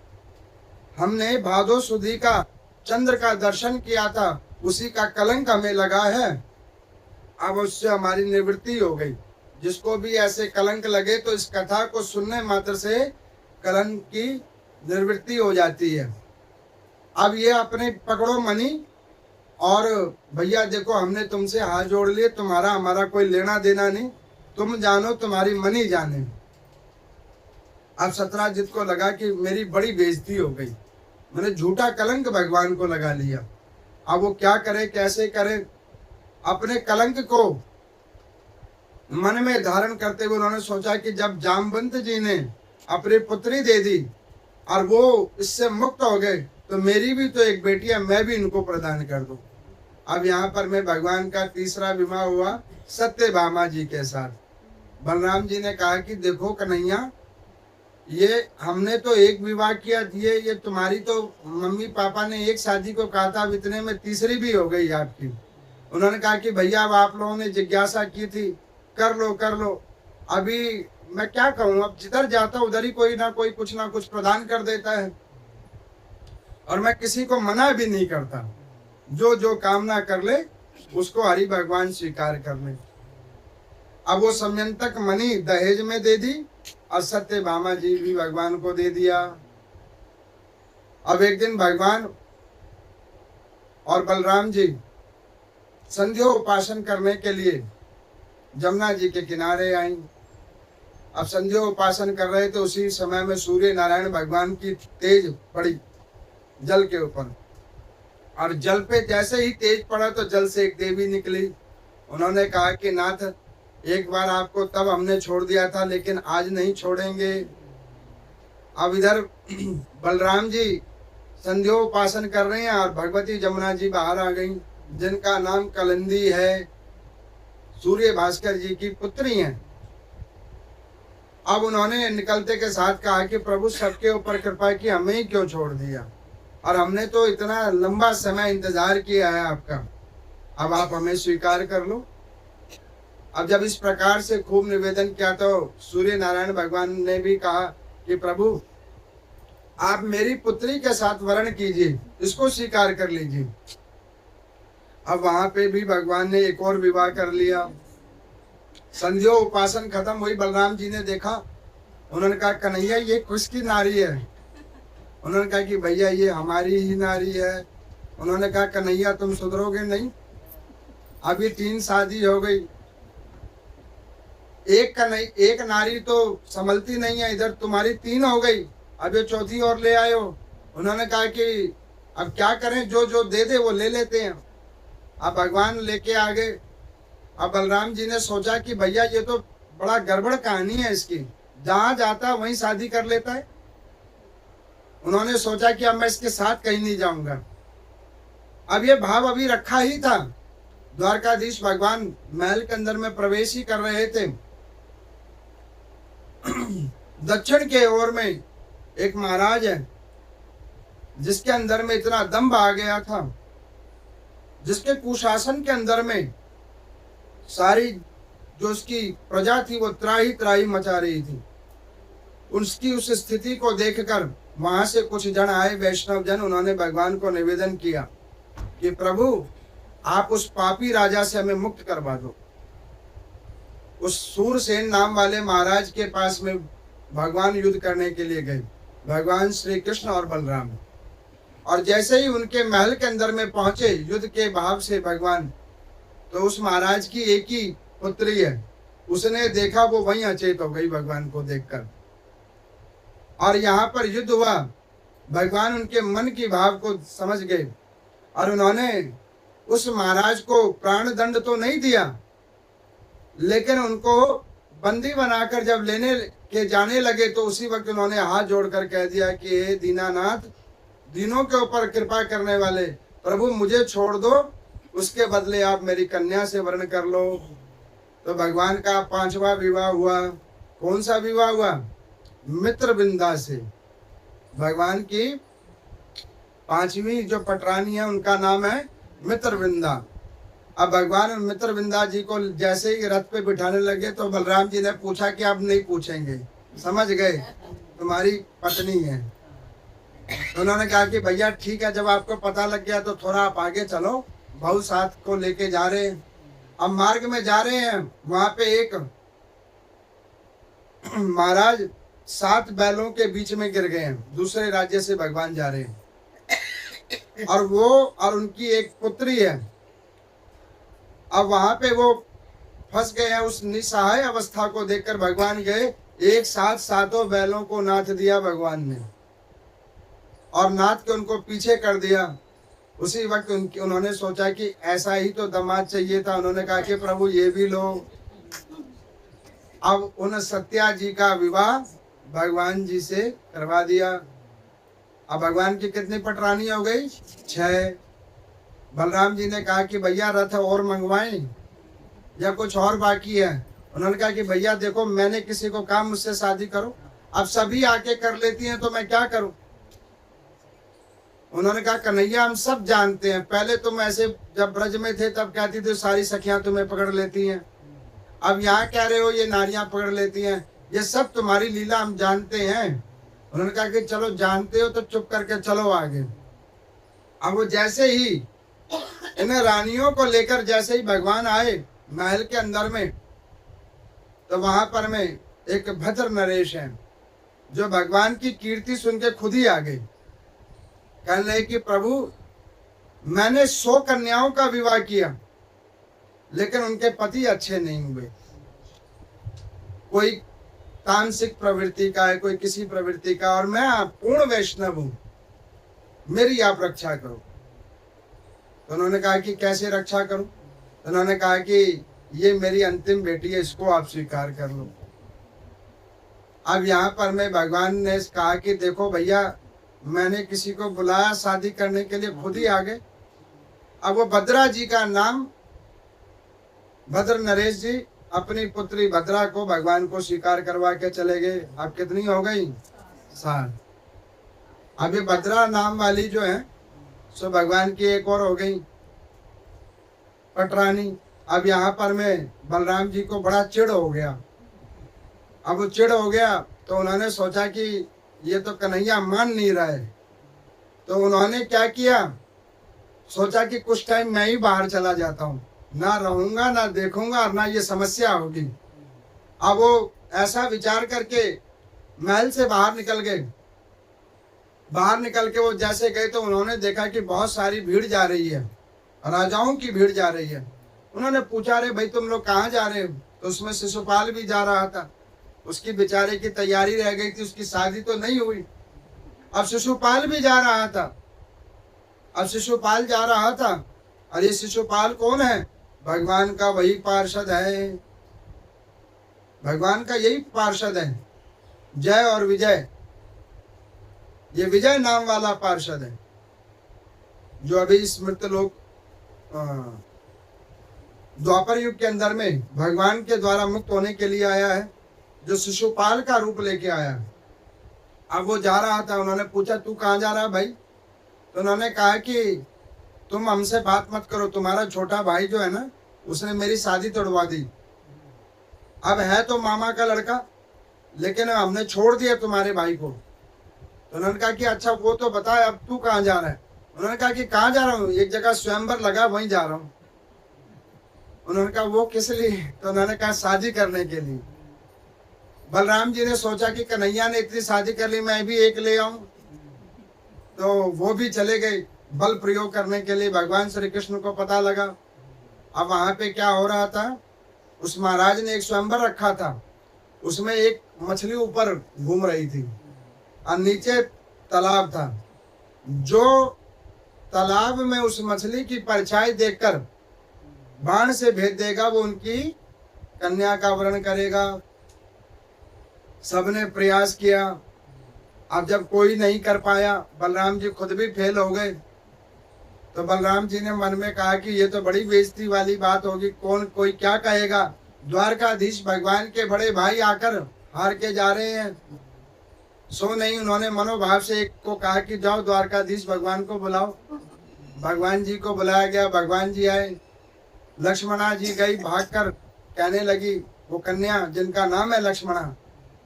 हमने भादो सुदी का चंद्र का दर्शन किया था, उसी का कलंक हमें लगा है, अब उससे हमारी निवृत्ति हो गई। जिसको भी ऐसे कलंक लगे तो इस कथा को सुनने मात्र से कलंक की निवृत्ति हो जाती है। अब ये अपने पकड़ो मणि और भैया देखो हमने तुमसे हाथ जोड़ लिए, तुम्हारा हमारा कोई लेना देना नहीं, तुम जानो तुम्हारी मणि जाने। अब सत्राजित को लगा कि मेरी बड़ी बेइज्जती हो गई, मैंने झूठा कलंक भगवान को लगा लिया। अब वो क्या करे, कैसे करे? अपने कलंक को मन में धारण करते हुए उन्होंने सोचा कि जब जामवंत जी ने अपनी पुत्री दे दी और वो इससे मुक्त हो गए तो मेरी भी तो एक बेटी है, मैं भी इनको प्रदान कर दूं। अब यहाँ पर मैं भगवान का तीसरा विवाह हुआ सत्यभामा जी के साथ। बलराम जी ने कहा कि देखो कन्हैया, ये हमने तो एक विवाह किया, ये तुम्हारी तो मम्मी पापा ने एक शादी को कहा था, अब इतने में तीसरी भी हो गई आपकी। उन्होंने कहा कि भैया अब आप लोगों ने जिज्ञासा की थी, कर लो कर लो। अभी मैं क्या कहूँ, अब जिधर जाता उधर ही कोई ना कोई कुछ ना कुछ प्रदान कर देता है और मैं किसी को मना भी नहीं करता, जो जो कामना कर ले उसको हरि भगवान स्वीकार कर ले। अब वो समयंतक मणि दहेज में दे दी और सत्यभामा जी भी भगवान को दे दिया। अब एक दिन भगवान और बलराम जी संध्या उपासन करने के लिए जमुना जी के किनारे आई। अब संध्या उपासन कर रहे थे, उसी समय में सूर्य नारायण भगवान की तेज पड़ी जल के ऊपर, और जल पे जैसे ही तेज पड़ा तो जल से एक देवी निकली। उन्होंने कहा कि नाथ, एक बार आपको तब हमने छोड़ दिया था लेकिन आज नहीं छोड़ेंगे। अब इधर बलराम जी संध्या उपासन कर रहे हैं और भगवती जमुना जी बाहर आ गई, जिनका नाम कलिंदी है, सूर्य भास्कर जी की पुत्री हैं। अब उन्होंने निकलते के साथ कहा कि प्रभु सबके ऊपर कृपा की, हमें ही क्यों छोड़ दिया, और हमने तो इतना लंबा समय इंतजार किया है आपका, अब आप हमें स्वीकार कर लो। अब जब इस प्रकार से खूब निवेदन किया तो सूर्य नारायण भगवान ने भी कहा कि प्रभु आप मेरी पुत्री के साथ वर्ण कीजिए, इसको स्वीकार कर लीजिए। अब वहां पे भी भगवान ने एक और विवाह कर लिया। संध्या उपासन खत्म हुई, बलराम जी ने देखा, उन्होंने कहा कन्हैया ये किसकी नारी है? उन्होंने कहा कि भैया ये हमारी ही नारी है। उन्होंने कहा कन्हैया तुम सुधरोगे नहीं, अभी 3 शादी हो गई, एक नारी तो संभलती नहीं है, इधर तुम्हारी 3 हो गई, अब ये 4थी और ले आए हो। उन्होंने कहा कि अब क्या करें, जो जो दे दे वो ले लेते हैं। अब भगवान लेके आ गए। अब बलराम जी ने सोचा कि भैया ये तो बड़ा गड़बड़ कहानी है इसकी, जहां जाता वहीं शादी कर लेता है। उन्होंने सोचा कि अब मैं इसके साथ कहीं नहीं जाऊंगा। अब ये भाव अभी रखा ही था, द्वारकाधीश भगवान महल के अंदर में प्रवेश ही कर रहे थे। दक्षिण के ओर में एक महाराज है जिसके अंदर में इतना दंभ आ गया था, जिसके कुशासन के अंदर में सारी जो उसकी प्रजा थी वो त्राही त्राही मचा रही थी। उसकी उस स्थिति को देखकर वहां से कुछ जन आए, वैष्णव जन, उन्होंने भगवान को निवेदन किया कि प्रभु आप उस पापी राजा से हमें मुक्त करवा दो। उस सूरसेन नाम वाले महाराज के पास में भगवान युद्ध करने के लिए गए, भगवान श्री कृष्ण और बलराम। और जैसे ही उनके महल के अंदर में पहुंचे युद्ध के भाव से भगवान, तो उस महाराज की एक ही पुत्री है, उसने देखा, वो वहीं अचेत हो गई भगवान को देखकर। और यहाँ पर युद्ध हुआ, भगवान उनके मन की भाव को समझ गए और उन्होंने उस महाराज को प्राण दंड तो नहीं दिया, लेकिन उनको बंदी बनाकर जब लेने के जाने लगे तो उसी वक्त उन्होंने हाथ जोड़कर कह दिया कि हे दीनानाथ, दीनों के ऊपर कृपा करने वाले प्रभु, मुझे छोड़ दो, उसके बदले आप मेरी कन्या से वर्ण कर लो। तो भगवान का 5वां विवाह हुआ। कौन सा विवाह हुआ? मित्रविंदा से। भगवान की 5वीं जो पटरानी है उनका नाम है मित्रविंदा। अब भगवान मित्रविंदा जी को जैसे ही रथ पे बिठाने लगे तो बलराम जी ने पूछा कि आप नहीं पूछेंगे, समझ गए तुम्हारी पत्नी है। तो उन्होंने कहा कि भैया ठीक है, जब आपको पता लग गया तो थोड़ा आप आगे चलो, बहुत साथ को लेके जा रहे हैं। अब मार्ग में जा रहे हैं, वहां पे एक महाराज 7 बैलों के बीच में गिर गए हैं, दूसरे राज्य से भगवान जा रहे हैं, और वो और उनकी एक पुत्री है। अब वहां पे वो फंस गए हैं। उस निसहाय अवस्था को देखकर भगवान गए, एक साथ 7 बैलों को नाथ दिया भगवान ने, और नाथ के उनको पीछे कर दिया। उसी वक्त उन्होंने सोचा कि ऐसा ही तो दामाद चाहिए था। उन्होंने कहा कि प्रभु ये भी लो। अब उन सत्या जी का विवाह भगवान जी से करवा दिया। अब भगवान की कितनी पटरानी हो गई? 6। बलराम जी ने कहा कि भैया रथ और मंगवाएं या कुछ और बाकी है? उन्होंने कहा कि भैया देखो, मैंने किसी को कहा मुझसे शादी करो, अब सभी आके कर लेती हैं तो मैं क्या करूं? उन्होंने कहा कन्हैया हम सब जानते हैं, पहले तुम ऐसे जब ब्रज में थे तब कहती थी सारी सखियां तुम्हें पकड़ लेती हैं, अब यहाँ कह रहे हो ये नारियां पकड़ लेती हैं, ये सब तुम्हारी लीला हम जानते हैं। उन्होंने कहा कि चलो जानते हो तो चुप करके चलो आगे। अब वो जैसे ही इन रानियों को लेकर जैसे ही भगवान आए महल के अंदर में, तो वहां पर में एक भद्र नरेश है जो भगवान की कीर्ति सुन के खुद ही आ गई। कहने लगे कि प्रभु मैंने 100 कन्याओं का विवाह किया लेकिन उनके पति अच्छे नहीं हुए, कोई तामसिक प्रवृत्ति का है, कोई किसी प्रवृत्ति का, और मैं पूर्ण वैष्णव हूं, मेरी आप रक्षा करो। तो उन्होंने कहा कि कैसे रक्षा करूं? तो उन्होंने कहा कि ये मेरी अंतिम बेटी है, इसको आप स्वीकार कर लो। अब यहाँ पर मैं भगवान ने कहा कि देखो भैया, मैंने किसी को बुलाया शादी करने के लिए, खुद ही आ गए। अब वो भद्रा जी का नाम, भद्र नरेश जी, अपनी पुत्री भद्रा को भगवान को स्वीकार करवा के चले गए। अब कितनी हो गई? 7। अभी भद्रा नाम वाली जो है सो भगवान की एक और हो गई पटरानी। अब यहाँ पर में बलराम जी को बड़ा चिढ़ हो गया। अब वो चिढ़ हो गया तो उन्होंने सोचा कि ये तो कन्हैया मान नहीं रहा है, तो उन्होंने क्या किया, सोचा कि कुछ टाइम मैं ही बाहर चला जाता हूँ, ना रहूंगा ना देखूंगा और ना ये समस्या होगी। अब वो ऐसा विचार करके महल से बाहर निकल गए। बाहर निकल के वो जैसे गए तो उन्होंने देखा कि बहुत सारी भीड़ जा रही है, राजाओं की भीड़ जा रही है। उन्होंने पूछा, रे भाई तुम लोग कहाँ जा रहे हो? तो उसमें शिशुपाल भी जा रहा था। उसकी बेचारे की तैयारी रह गई थी, उसकी शादी तो नहीं हुई। अब शिशुपाल भी जा रहा था। अब शिशुपाल जा रहा था और ये शिशुपाल कौन है? भगवान का वही पार्षद है, भगवान का यही पार्षद है, जय और विजय। ये विजय नाम वाला पार्षद है जो अभी स्मृत लोक द्वापर युग के अंदर में भगवान के द्वारा मुक्त होने के लिए आया है, जो शिशुपाल का रूप लेके आया। अब वो जा रहा था। उन्होंने पूछा, तू कहाँ जा रहा है भाई? तो उन्होंने कहा कि तुम हमसे बात मत करो, तुम्हारा छोटा भाई जो है ना उसने मेरी शादी तोड़वा दी। अब है तो मामा का लड़का, लेकिन हमने छोड़ दिया तुम्हारे भाई को। तो उन्होंने कहा कि अच्छा वो तो बता, अब तू कहाँ जा रहा है? उन्होंने कहा कि कहाँ जा रहा हूँ, एक जगह स्वयंवर लगा वहीं जा रहा हूँ। उन्होंने कहा वो किस लिए? तो उन्होंने कहा शादी करने के लिए। बलराम जी ने सोचा कि कन्हैया ने इतनी शादी कर ली, मैं भी एक ले आऊं। तो वो भी चले गए बल प्रयोग करने के लिए। भगवान श्री कृष्ण को पता लगा। अब वहां पे क्या हो रहा था, उस महाराज ने एक स्वयंवर रखा था, उसमें एक मछली ऊपर घूम रही थी और नीचे तालाब था। जो तालाब में उस मछली की परछाई देखकर बाण से भेज देगा वो उनकी कन्या का वरण करेगा। सबने प्रयास किया। अब जब कोई नहीं कर पाया, बलराम जी खुद भी फेल हो गए। तो बलराम जी ने मन में कहा कि ये तो बड़ी बेइज्जती वाली बात होगी, कोई क्या कहेगा, द्वारकाधीश भगवान के बड़े भाई आकर हार के जा रहे हैं। सो नहीं, उन्होंने मनोभाव से एक को कहा कि जाओ द्वारकाधीश भगवान को बुलाओ। भगवान जी को बुलाया गया। भगवान जी आए। लक्ष्मणा जी गई भागकर, कहने लगी वो कन्या जिनका नाम है लक्ष्मणा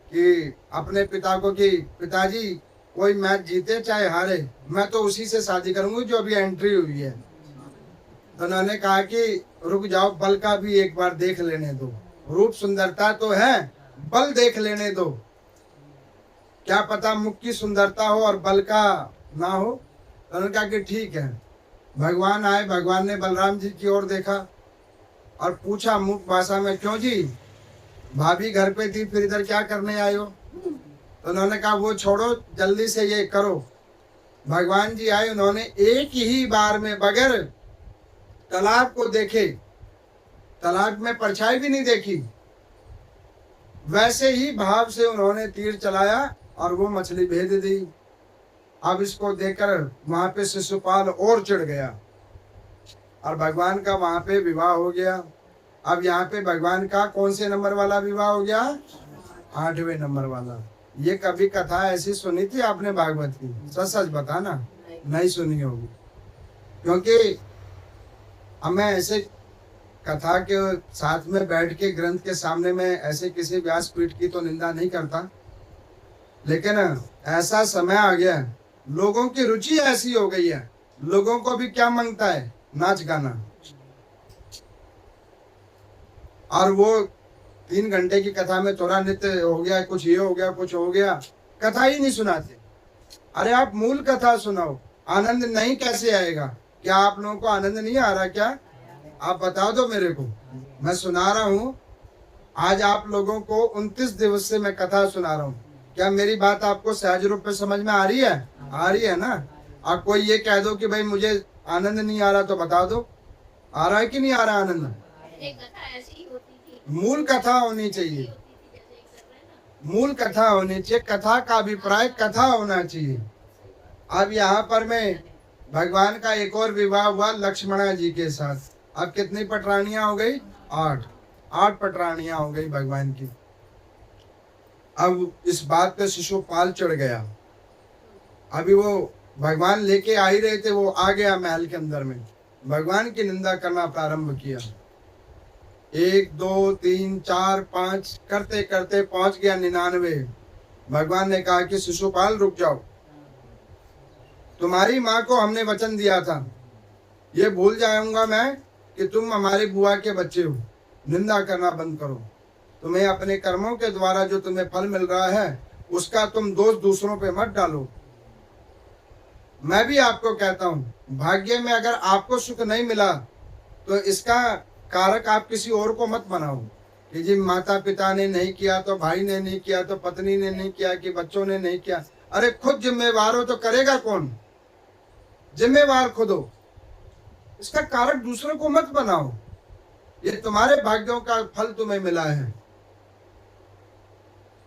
कि अपने पिता को कि पिताजी कोई मैच जीते चाहे हारे, मैं तो उसी से शादी करूंगी जो अभी एंट्री हुई है। तो उन्होंने कहा कि रुक जाओ, बल का भी एक बार देख लेने दो, रूप सुंदरता तो है, बल देख लेने दो, क्या पता मुख की सुंदरता हो और बल का ना हो। तो उन्होंने कहा कि ठीक है। भगवान आए। भगवान ने बलराम जी की ओर देखा और पूछा मुख भाषा में, क्यों जी, भाभी घर पे थी, फिर इधर क्या करने आए हो? तो उन्होंने कहा वो छोड़ो, जल्दी से ये करो। भगवान जी आए। उन्होंने एक ही बार में बगैर तालाब को देखे, तालाब में परछाई भी नहीं देखी, वैसे ही भाव से उन्होंने तीर चलाया और वो मछली भेज दी। अब इसको देखकर वहां पे शिशुपाल और चिढ़ गया और भगवान का वहां पे विवाह हो गया। अब यहाँ पे भगवान का कौन से नंबर वाला विवाह हो गया? 8वें नंबर वाला। ये कभी कथा ऐसी सुनी थी आपने भागवत की? सच सच बताना। नहीं सुनी होगी, क्योंकि अब मैं ऐसे कथा के साथ में बैठ के ग्रंथ के सामने में ऐसे किसी व्यासपीठ की तो निंदा नहीं करता, लेकिन ऐसा समय आ गया, लोगों की रुचि ऐसी हो गई है, लोगों को भी क्या मांगता है? नाच गाना। और वो 3 घंटे की कथा में थोड़ा नृत्य हो गया, कुछ ये हो गया, कुछ हो गया, कथा ही नहीं सुनाते। अरे आप मूल कथा सुनाओ, आनंद नहीं कैसे आएगा? क्या आप लोगों को आनंद नहीं आ रहा क्या? आप बता दो मेरे को, मैं सुना रहा हूँ। आज आप लोगों को 29 दिवस से मैं कथा सुना रहा हूँ। क्या मेरी बात आपको सहज रूप में समझ में आ रही है? आ रही है ना? आप कोई ये कह दो कि भाई मुझे आनंद नहीं आ रहा, तो बता दो आ रहा है कि नहीं आ रहा आनंद? मूल कथा होनी चाहिए, मूल कथा होनी चाहिए, कथा का अभिप्राय कथा होना चाहिए। अब यहाँ पर में भगवान का एक और विवाह हुआ लक्ष्मणा जी के साथ। अब कितनी पटरानियां हो गई? 8। 8 पटरानियां हो गई भगवान की। अब इस बात पे शिशुपाल चढ़ गया। अभी वो भगवान लेके आ ही रहे थे, वो आ गया महल के अंदर में, भगवान की निंदा करना प्रारंभ किया। 1 2 3 4 5 करते करते पहुंच गया 99। भगवान ने कहा कि शिशुपाल रुक जाओ, तुम्हारी माँ को हमने वचन दिया था, ये भूल जाऊंगा मैं कि तुम हमारी बुआ के बच्चे हो। निंदा करना बंद करो। तुम्हें अपने कर्मों के द्वारा जो तुम्हें फल मिल रहा है उसका तुम दोष दूसरों पे मत डालो। मैं भी आपको कहता हूँ, भाग्य में अगर आपको सुख नहीं मिला तो इसका कारक आप किसी और को मत बनाओ कि जी माता पिता ने नहीं किया तो भाई ने नहीं किया तो पत्नी ने नहीं किया कि बच्चों ने नहीं किया। अरे खुद जिम्मेवार हो तो करेगा कौन? जिम्मेवार खुद हो, इसका कारक दूसरों को मत बनाओ। ये तुम्हारे भाग्यों का फल तुम्हें मिला है।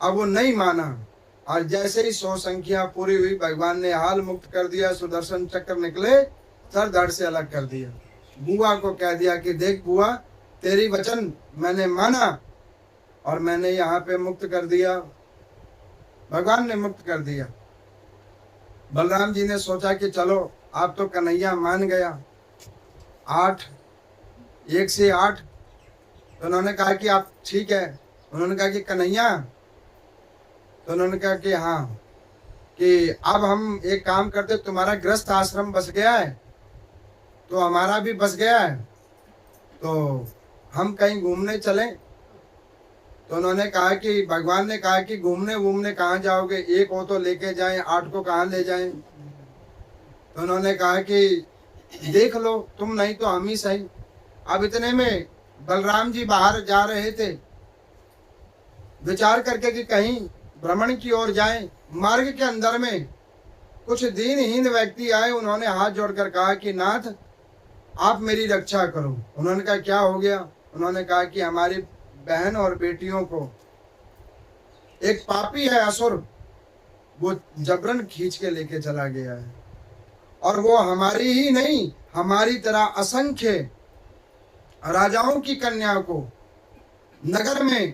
अब वो नहीं माना और जैसे ही 100 संख्या पूरी हुई भगवान ने हाल मुक्त कर दिया, सुदर्शन चक्र निकले, सर धड़ से अलग कर दिया। बुआ को कह दिया कि देख बुआ, तेरी वचन मैंने माना और मैंने यहाँ पे मुक्त कर दिया, भगवान ने मुक्त कर दिया। बलराम जी ने सोचा कि चलो आप तो कन्हैया मान गया, 8 1 से 8। तो उन्होंने कहा कि आप ठीक है। उन्होंने कहा कि कन्हैया, तो उन्होंने कहा कि हाँ, कि अब हम एक काम करते, तुम्हारा गृहस्थ आश्रम बस गया है तो हमारा भी बस गया है, तो हम कहीं घूमने चलें। तो उन्होंने कहा कि भगवान ने कहा कि घूमने वूमने कहाँ जाओगे, 1 हो तो लेके जाएं, 8 को कहाँ ले जाएं। तो उन्होंने कहा कि देख लो, तुम नहीं तो हम ही सही। अब इतने में बलराम जी बाहर जा रहे थे, विचार करके कि कहीं भ्रमण की ओर जाएं। मार्ग के अंदर में कुछ दीनहीन व्यक्ति आए, उन्होंने हाथ जोड़कर कहा कि नाथ आप मेरी रक्षा करो। उन्होंने कहा क्या हो गया? उन्होंने कहा कि हमारी बहन और बेटियों को एक पापी है असुर, वो जबरन खींच के लेके चला गया है, और वो हमारी ही नहीं हमारी तरह असंख्य राजाओं की कन्याओं को, नगर में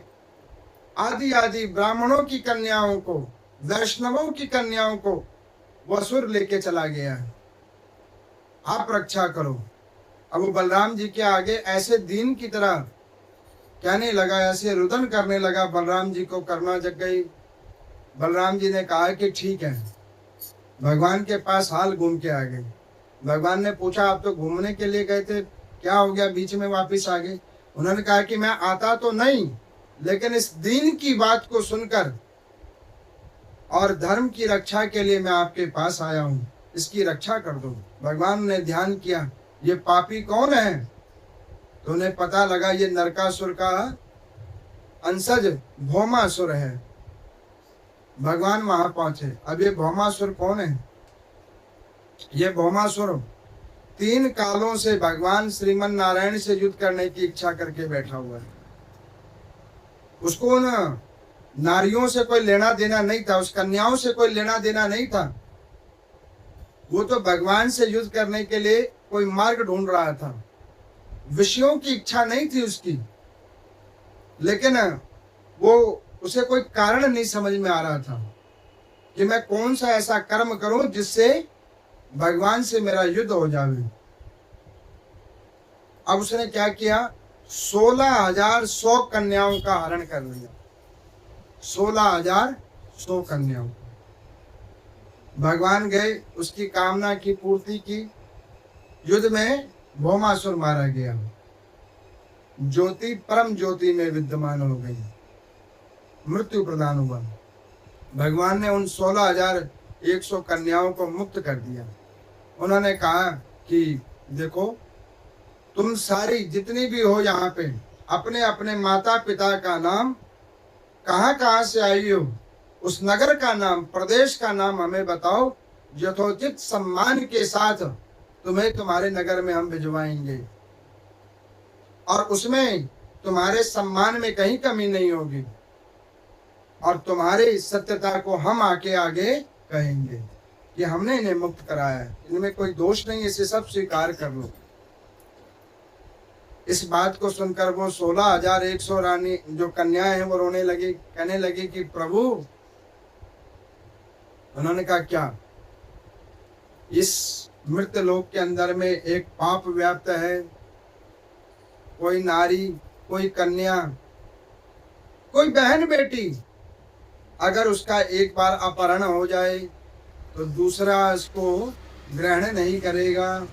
आदि आदि ब्राह्मणों की कन्याओं को, वैष्णवों की कन्याओं को वो असुर लेके चला गया है, आप रक्षा करो। अब वो बलराम जी के आगे ऐसे दीन की तरह कहने लगा, ऐसे रुदन करने लगा, बलराम जी को करुणा जग गई। बलराम जी ने कहा कि ठीक है। भगवान के पास हाल घूम के आ गए। भगवान ने पूछा आप तो घूमने के लिए गए थे, क्या हो गया बीच में वापस आ गए? उन्होंने कहा कि मैं आता तो नहीं, लेकिन इस दीन की बात को सुनकर और धर्म की रक्षा के लिए मैं आपके पास आया हूँ, इसकी रक्षा कर दो। भगवान ने ध्यान किया ये पापी कौन है, तो उन्हें पता लगा ये नरकासुर का अंशज भौमासुर है। भगवान वहां पहुंचे। अब ये भौमासुर कौन है? ये भौमासुर 3 कालों से भगवान श्रीमन नारायण से युद्ध करने की इच्छा करके बैठा हुआ है। उसको ना नारियों से कोई लेना देना नहीं था, उस कन्याओं से कोई लेना देना नहीं था। वो तो भगवान से युद्ध करने के लिए कोई मार्ग ढूंढ रहा था। विषयों की इच्छा नहीं थी उसकी, लेकिन वो उसे कोई कारण नहीं समझ में आ रहा था कि मैं कौन सा ऐसा कर्म करूं जिससे भगवान से मेरा युद्ध हो जाए। अब उसने क्या किया? 16,100 कन्याओं का हरण कर लिया। 16,100 कन्याओं। भगवान गए, उसकी कामना की पूर्ति की। युद्ध में भौमासुर मारा गया। ज्योति परम ज्योति में विद्यमान हो गई, मृत्यु प्रदान हुआ। भगवान ने उन 16,100 कन्याओं को मुक्त कर दिया। उन्होंने कहा कि देखो तुम सारी जितनी भी हो यहाँ पे, अपने अपने माता पिता का नाम, कहाँ कहाँ से आई हो, उस नगर का नाम, प्रदेश का नाम हमें बताओ। यथोचित सम्मान के साथ तुम्हें तुम्हारे नगर में हम भिजवाएंगे, और उसमें तुम्हारे सम्मान में कहीं कमी नहीं होगी, और तुम्हारी सत्यता को हम आके आगे कहेंगे कि हमने इन्हें मुक्त कराया है, इनमें कोई दोष नहीं, इसे सब स्वीकार कर लो। इस बात को सुनकर वो 16,100 रानी जो कन्याएं हैं वो रोने लगी, कहने लगी कि प्रभु, उन्होंने कहा क्या, इस मृत लोक के अंदर में एक पाप व्याप्त है। कोई नारी, कोई कन्या, कोई बहन बेटी अगर उसका एक बार अपहरण हो जाए तो दूसरा इसको ग्रहण नहीं करेगा,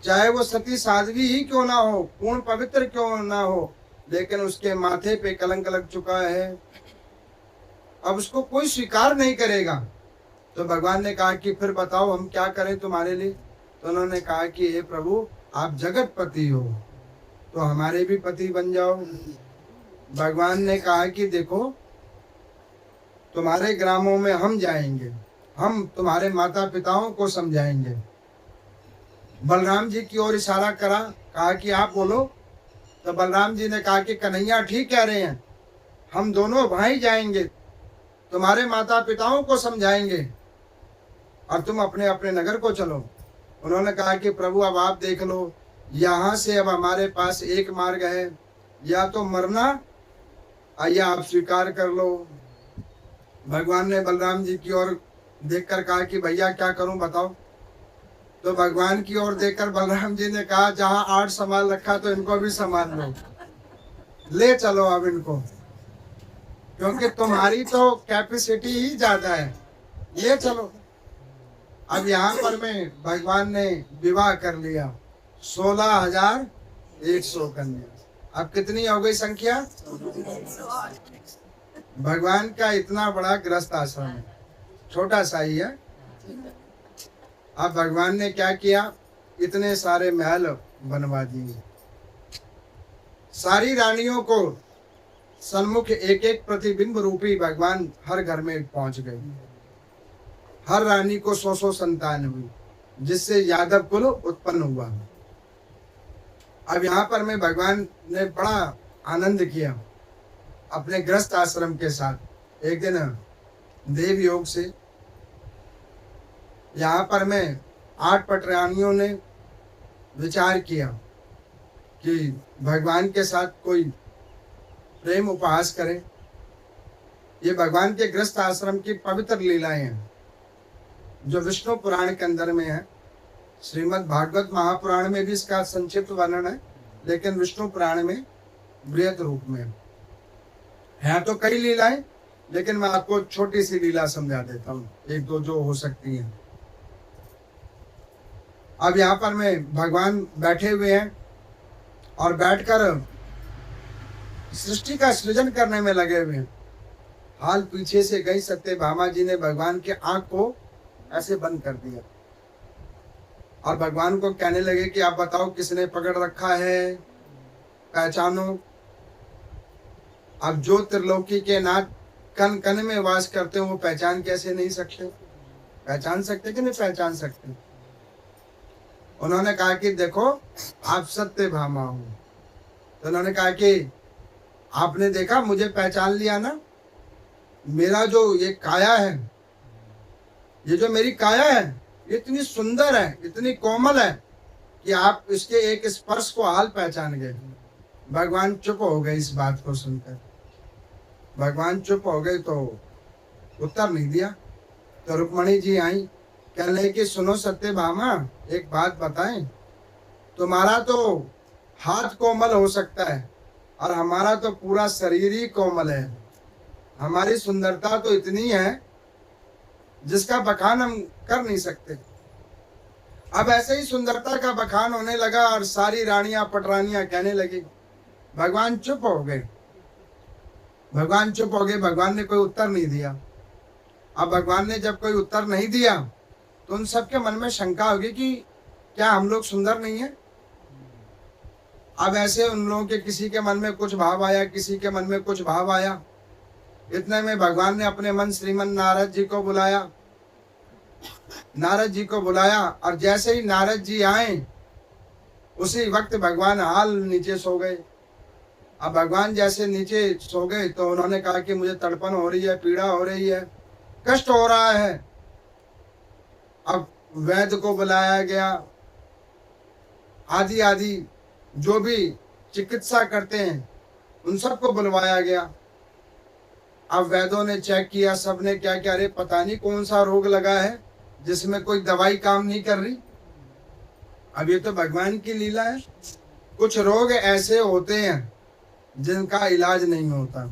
चाहे वो सती साध्वी ही क्यों ना हो, पूर्ण पवित्र क्यों ना हो, लेकिन उसके माथे पे कलंक लग चुका है, अब उसको कोई स्वीकार नहीं करेगा। तो भगवान ने कहा कि फिर बताओ हम क्या करें तुम्हारे लिए। तो उन्होंने कहा कि हे प्रभु, आप जगत पति हो तो हमारे भी पति बन जाओ। भगवान ने कहा कि देखो, तुम्हारे ग्रामों में हम जाएंगे, हम तुम्हारे माता पिताओं को समझाएंगे। बलराम जी की ओर इशारा करा, कहा कि आप बोलो। तो बलराम जी ने कहा कि कन्हैया ठीक कह रहे हैं, हम दोनों भाई जाएंगे, तुम्हारे माता पिताओं को समझाएंगे और तुम अपने अपने नगर को चलो। उन्होंने कहा कि प्रभु अब आप देख लो, यहाँ से अब हमारे पास एक मार्ग है, या तो मरना या आप स्वीकार कर लो। भगवान ने बलराम जी की ओर देखकर कहा कि भैया क्या करूं बताओ। तो भगवान की ओर देखकर बलराम जी ने कहा, जहां 8 संभाल रखा तो इनको भी संभाल लो, ले चलो अब इनको, क्योंकि तुम्हारी तो कैपेसिटी ही ज्यादा है, ले चलो। अब यहाँ पर में भगवान ने विवाह कर लिया 16,100 कन्या। अब कितनी हो गई संख्या? भगवान का इतना बड़ा गृहस्थ आश्रम है, छोटा सा ही है। अब भगवान ने क्या किया, इतने सारे महल बनवा दिए, सारी रानियों को सन्मुख एक एक प्रतिबिंब रूपी भगवान हर घर में पहुंच गए। हर रानी को 100 संतान हुई, जिससे यादव कुल उत्पन्न हुआ। अब यहाँ पर में भगवान ने बड़ा आनंद किया अपने गृहस्थ आश्रम के साथ। एक दिन देव योग से यहाँ पर में 8 पटरानियों ने विचार किया कि भगवान के साथ कोई प्रेम उपहास करे। ये भगवान के गृहस्थ आश्रम की पवित्र लीलाएं हैं जो विष्णु पुराण के अंदर में है। श्रीमद् भागवत महापुराण में भी इसका संक्षिप्त वर्णन है, लेकिन विष्णु पुराण में बृहद रूप में है। तो कई लीलाएं, लेकिन मैं आपको छोटी सी लीला समझा देता हूँ, एक दो जो हो सकती हैं। अब यहाँ पर में भगवान बैठे हुए हैं और बैठकर सृष्टि का सृजन करने में लगे हुए हैं। हाल पीछे से गई सत्यभामा जी ने भगवान के आंख को ऐसे बंद कर दिया और भगवान को कहने लगे कि आप बताओ किसने पकड़ रखा है, पहचानो। अब जो त्रिलोकी के नाथ कन कन में वास करते हो वो पहचान कैसे नहीं सकते? पहचान सकते कि नहीं पहचान सकते? उन्होंने कहा कि देखो आप सत्यभामा हो। तो उन्होंने कहा कि आपने देखा, मुझे पहचान लिया ना। मेरा जो ये काया है, ये जो मेरी काया है, ये इतनी सुंदर है, इतनी कोमल है कि आप इसके एक स्पर्श को हाल पहचान गए। भगवान चुप हो गए इस बात को सुनकर। भगवान चुप हो गए तो उत्तर नहीं दिया। तो रुक्मणी जी आई, कहने कि सुनो सत्यभामा, एक बात बताएं, तुम्हारा तो हाथ कोमल हो सकता है और हमारा तो पूरा शरीर ही कोमल है। हमारी सुंदरता तो इतनी है जिसका बखान हम कर नहीं सकते। अब ऐसे ही सुंदरता का बखान होने लगा और सारी रानियां पटरानियां कहने लगी। भगवान चुप हो गए। भगवान चुप हो गए, भगवान ने कोई उत्तर नहीं दिया। अब भगवान ने जब कोई उत्तर नहीं दिया तो उन सबके मन में शंका होगी कि क्या हम लोग सुंदर नहीं है? अब ऐसे उन लोगों के किसी के मन में कुछ भाव आया, किसी के मन में कुछ भाव आया। इतने में भगवान ने अपने मन श्रीमन नारद जी को बुलाया। नारद जी को बुलाया और जैसे ही नारद जी आए उसी वक्त भगवान हाल नीचे सो गए। अब भगवान जैसे नीचे सो गए तो उन्होंने कहा कि मुझे तड़पन हो रही है, पीड़ा हो रही है, कष्ट हो रहा है। अब वैद्य को बुलाया गया, आदि आदि जो भी चिकित्सा करते हैं उन सबको बुलवाया गया। अब वैद्यों ने चेक किया, सबने क्या क्या, अरे पता नहीं कौन सा रोग लगा है जिसमें कोई दवाई काम नहीं कर रही। अब ये तो भगवान की लीला है। कुछ रोग ऐसे होते हैं जिनका इलाज नहीं होता,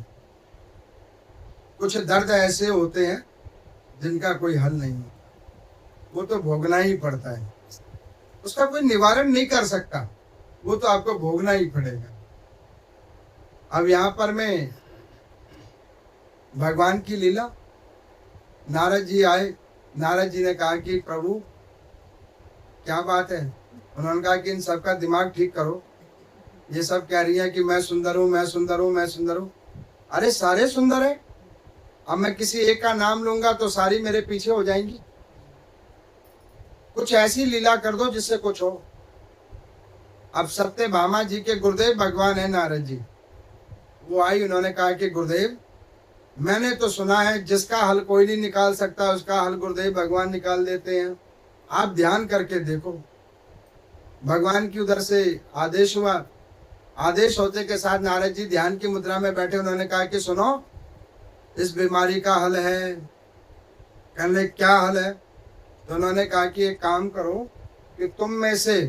कुछ दर्द ऐसे होते हैं जिनका कोई हल नहीं होता, वो तो भोगना ही पड़ता है, उसका कोई निवारण नहीं कर सकता, वो तो आपको भोगना ही पड़ेगा। अब यहाँ पर मैं भगवान की लीला, नारद जी आए, नारद जी ने कहा कि प्रभु क्या बात है। उन्होंने कहा कि इन सबका दिमाग ठीक करो, ये सब कह रही है कि मैं सुंदर हूँ, मैं सुंदर हूँ, मैं सुंदर हूँ। अरे सारे सुंदर है, अब मैं किसी एक का नाम लूंगा तो सारी मेरे पीछे हो जाएंगी। कुछ ऐसी लीला कर दो जिससे कुछ हो। अब सत्यभामा जी के गुरुदेव भगवान है नारद जी, वो आई, उन्होंने कहा कि गुरुदेव मैंने तो सुना है जिसका हल कोई नहीं निकाल सकता उसका हल गुरुदेव भगवान निकाल देते हैं, आप ध्यान करके देखो। भगवान की उधर से आदेश हुआ, आदेश होते के साथ नारद जी ध्यान की मुद्रा में बैठे, उन्होंने कहा कि सुनो इस बीमारी का हल है। कहने क्या हल है? तो उन्होंने कहा कि एक काम करो कि तुम में से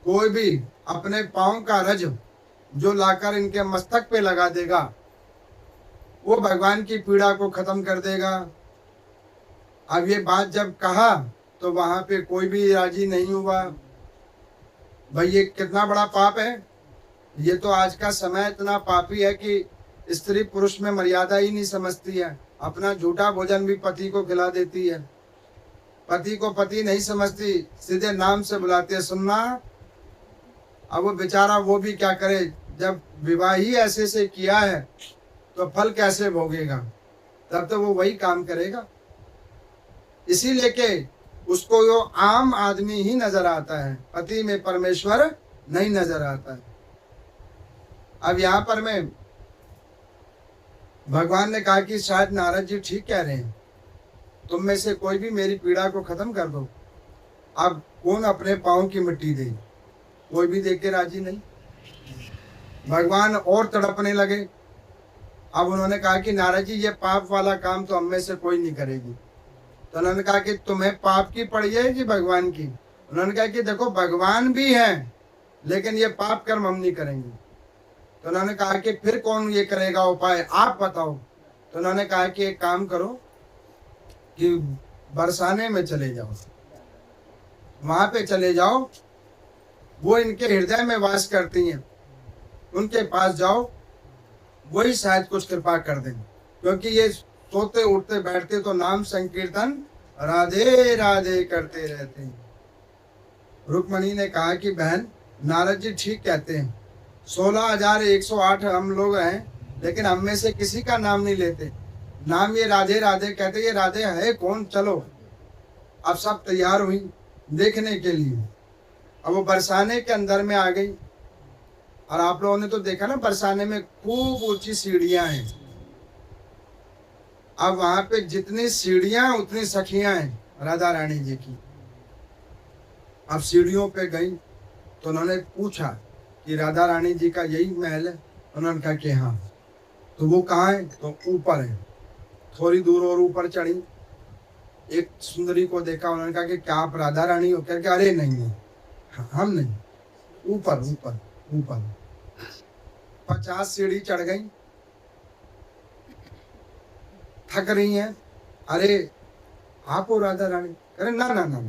कोई भी अपने पांव का रज जो लाकर इनके मस्तक पे लगा देगा वो भगवान की पीड़ा को खत्म कर देगा। अब ये बात जब कहा तो वहां पे कोई भी राजी नहीं हुआ। भाई ये कितना बड़ा पाप है, ये तो आज का समय इतना पापी है कि स्त्री पुरुष में मर्यादा ही नहीं समझती है, अपना झूठा भोजन भी पति को खिला देती है, पति को पति नहीं समझती, सीधे नाम से बुलाते हैं सुनना। अब वो बेचारा वो भी क्या करे, जब विवाह ही ऐसे से किया है तो फल कैसे भोगेगा, तब तो वो वही काम करेगा। इसीलिए के उसको वो आम आदमी ही नजर आता है, पति में परमेश्वर नहीं नजर आता है। अब यहाँ पर मैं भगवान ने कहा कि शायद नारद जी ठीक कह रहे हैं, तुम में से कोई भी मेरी पीड़ा को खत्म कर दो। अब कौन अपने पाँव की मिट्टी दे, कोई भी देख के राजी नहीं। भगवान और तड़पने लगे। अब उन्होंने कहा कि नारद जी ये पाप वाला काम तो हम में से कोई नहीं करेगी। तो उन्होंने कहा कि तुम्हें पाप की पड़ी है कि भगवान की? उन्होंने कहा कि देखो भगवान भी है लेकिन ये पाप कर्म हम नहीं करेंगे। तो उन्होंने कहा कि फिर कौन ये करेगा उपाय, आप बताओ। तो उन्होंने कहा कि एक काम करो कि बरसाने में चले जाओ, वहां पे चले जाओ, वो इनके हृदय में वास करती हैं, उनके पास जाओ, वही शायद कुछ कृपा कर दें, क्योंकि ये सोते उठते बैठते तो नाम संकीर्तन राधे राधे करते रहते हैं। रुक्मणी ने कहा कि बहन नारद जी ठीक कहते हैं, 16,108 हम लोग हैं लेकिन हम में से किसी का नाम नहीं लेते, नाम ये राधे राधे कहते, ये राधे है कौन? चलो। अब सब तैयार हुई देखने के लिए। अब वो बरसाने के अंदर में आ गई और आप लोगों ने तो देखा ना बरसाने में खूब ऊंची सीढ़ियां हैं। अब वहां पे जितनी सीढ़ियां उतनी सखियां हैं राधा रानी जी की। अब सीढ़ियों पे गई तो उन्होंने पूछा कि राधा रानी जी का यही महल है? उन्होंने कहा कि हाँ। तो वो कहाँ है? तो ऊपर है। थोड़ी दूर और ऊपर चढ़ी, एक सुंदरी को देखा, उन्होंने कहा कि क्या आप राधा रानी हो? क्या? अरे नहीं है, हम नहीं, ऊपर ऊपर ऊपर। 50 सीढ़ी चढ़ गई, थक रही हैं। अरे आप हो राधा रानी? अरे ना ना ना,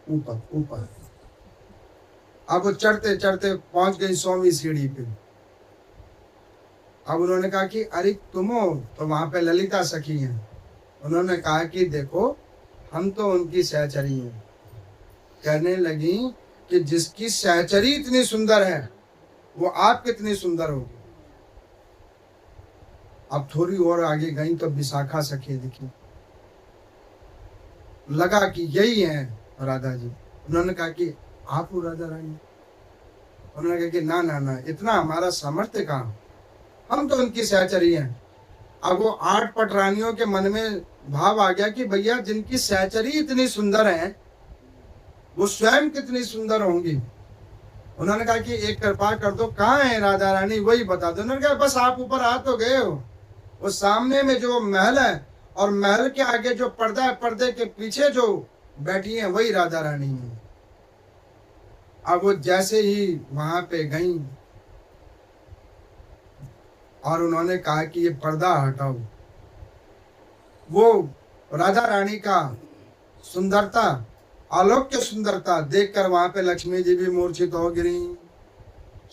ऊपर ऊपर। अब वो चढ़ते चढ़ते पहुंच गई 100वीं सीढ़ी पे। अब उन्होंने कहा कि अरे तुम हो? तो वहां पे ललिता सखी हैं। उन्होंने कहा कि देखो हम तो उनकी सहचरी हैं। कहने लगी कि जिसकी सहचरी इतनी सुंदर है वो आप कितनी सुंदर होगी। अब थोड़ी और आगे गई तो विशाखा सखी दिखी, लगा कि यही है राधा जी। उन्होंने कहा कि आप हो राधा रानी? उन्होंने कहा कि ना ना ना, इतना हमारा सामर्थ्य कहाँ, हम तो उनकी सहचरी हैं। अब वो 8 पटरानियों के मन में भाव आ गया कि भैया जिनकी सहचरी इतनी सुंदर है वो स्वयं कितनी सुंदर होंगी। उन्होंने कहा कि एक कृपा कर दो, कहाँ है राधा रानी, वही बता दो। उन्होंने कहा बस आप ऊपर आ तो गए हो, वो सामने में जो महल है और महल के आगे जो पर्दा है, पर्दे के पीछे जो बैठी है वही राधा रानी है। अब वो जैसे ही वहां पे गई और उन्होंने कहा कि ये पर्दा हटाओ, वो राधा रानी का सुंदरता, अलौकिक सुंदरता देखकर वहां पे लक्ष्मी जी भी मूर्छित हो गिरी।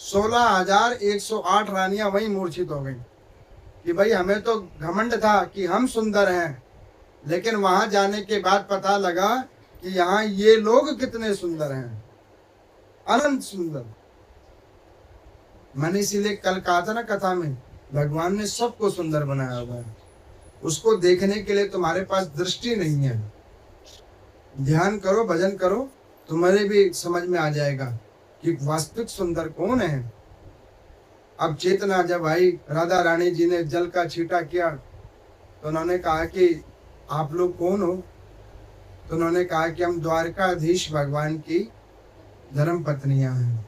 16,108 रानियां वहीं मूर्छित हो गई कि भाई हमें तो घमंड था कि हम सुंदर हैं, लेकिन वहां जाने के बाद पता लगा कि यहाँ ये लोग कितने सुंदर हैं, अनंत सुंदर। मैंने इसीलिए कल कहा था ना कथा में, भगवान ने सबको सुंदर बनाया हुआ है, उसको देखने के लिए तुम्हारे पास दृष्टि नहीं है। ध्यान करो, भजन करो, तुम्हारे भी समझ में आ जाएगा कि वास्तविक सुंदर कौन है। अब चेतना जब आई, राधा रानी जी ने जल का छींटा किया तो उन्होंने कहा कि आप लोग कौन हो? तो उन्होंने कहा कि हम द्वारकाधीश भगवान की धर्म पत्नियां हैं।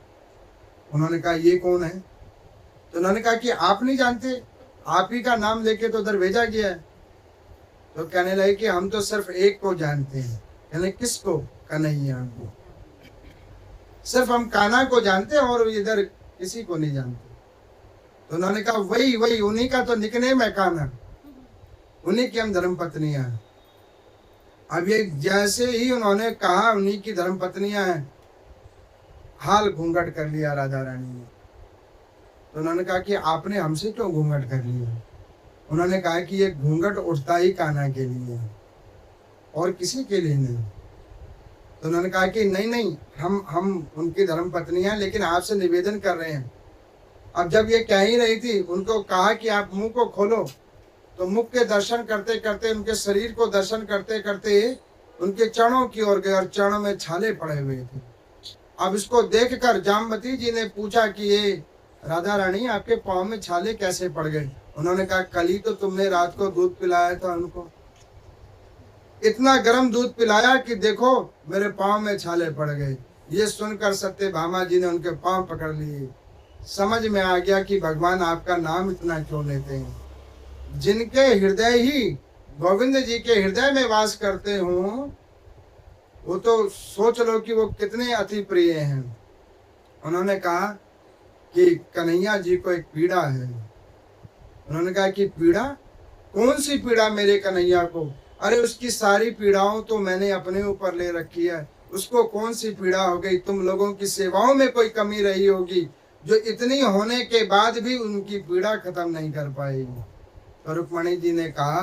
उन्होंने कहा ये कौन है? तो उन्होंने कहा कि आप नहीं जानते, आप ही का नाम लेके तो उधर भेजा गया है। तो कहने लगे कि हम तो सिर्फ एक को जानते हैं। कहने किसको? कन्हैया को। सिर्फ हम कान्हा को जानते हैं और इधर किसी को नहीं जानते। तो उन्होंने कहा वही वही, उन्हीं का तो निकनेम है कान्हा, उन्हीं की हम धर्म पत्नियां हैं। अब ये जैसे ही उन्होंने कहा उन्हीं की धर्म पत्नियां हैं, हाल घूंघट कर लिया राधा रानी ने। तो उन्होंने कहा कि आपने हमसे क्यों घूंघट कर लिया? उन्होंने कहा कि ये घूंघट उठता ही कान्हा के लिए है और किसी के लिए नहीं। तो उन्होंने कहा कि नहीं नहीं, हम उनकी धर्म पत्नी हैं, लेकिन आपसे निवेदन कर रहे हैं। अब जब ये कह ही रही थी, उनको कहा कि आप मुंह को खोलो, तो मुख के दर्शन करते करते, उनके शरीर को दर्शन करते करते उनके चरणों की ओर गए और चरणों में छाले पड़े हुए थे। अब इसको देखकर जामवती जी ने पूछा कि ये राधा रानी आपके पाँव में छाले कैसे पड़ गए? उन्होंने कहा कल ही तो तुमने रात को दूध पिलाया था उनको, इतना गर्म दूध पिलाया कि देखो मेरे पाँव में छाले पड़ गए। ये सुनकर सत्यभामा जी ने उनके पाँव पकड़ लिए। समझ में आ गया कि भगवान आपका नाम इतना क्यों लेते हैं। जिनके हृदय ही गोविंद जी के हृदय में वास करते हों, वो तो सोच लो कि वो कितने अति प्रिय हैं। उन्होंने कहा कि कन्हैया जी को एक पीड़ा है। उन्होंने कहा कि पीड़ा? कौन सी पीड़ा मेरे कन्हैया को? अरे उसकी सारी पीड़ाओं तो मैंने अपने ऊपर ले रखी है, उसको कौन सी पीड़ा हो गई? तुम लोगों की सेवाओं में कोई कमी रही होगी जो इतनी होने के बाद भी उनकी पीड़ा खत्म नहीं कर पाएगी। तो रुक्मणी जी ने कहा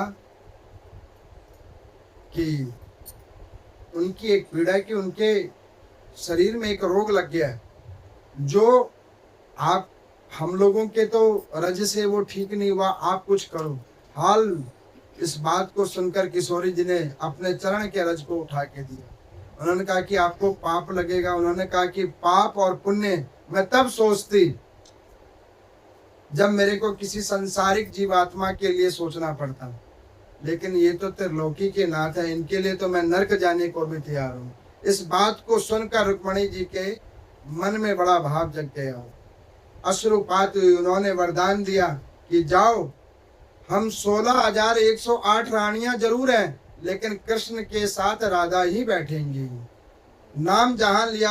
कि उनकी एक पीड़ा कि उनके शरीर में एक रोग लग गया है, जो आप हम लोगों के तो रज से वो ठीक नहीं हुआ, आप कुछ करो। हाल इस बात को सुनकर किशोरी जी ने अपने चरण के रज को उठा के दिया। उन्होंने कहा कि आपको पाप लगेगा। उन्होंने कहा कि पाप और पुण्य मैं तब सोचती जब मेरे को किसी संसारिक जीवात्मा के लिए सोचना पड़ता, लेकिन ये तो त्रिलोकी के नाथ है, इनके लिए तो मैं नरक जाने को भी तैयार हूँ। इस बात को सुनकर रुक्मणी जी के मन में बड़ा भाव जग गया। अश्रुपात हुई। उन्होंने वरदान दिया कि जाओ, हम 16,108 रानियां जरूर हैं, लेकिन कृष्ण के साथ राधा ही बैठेंगी। नाम जहां लिया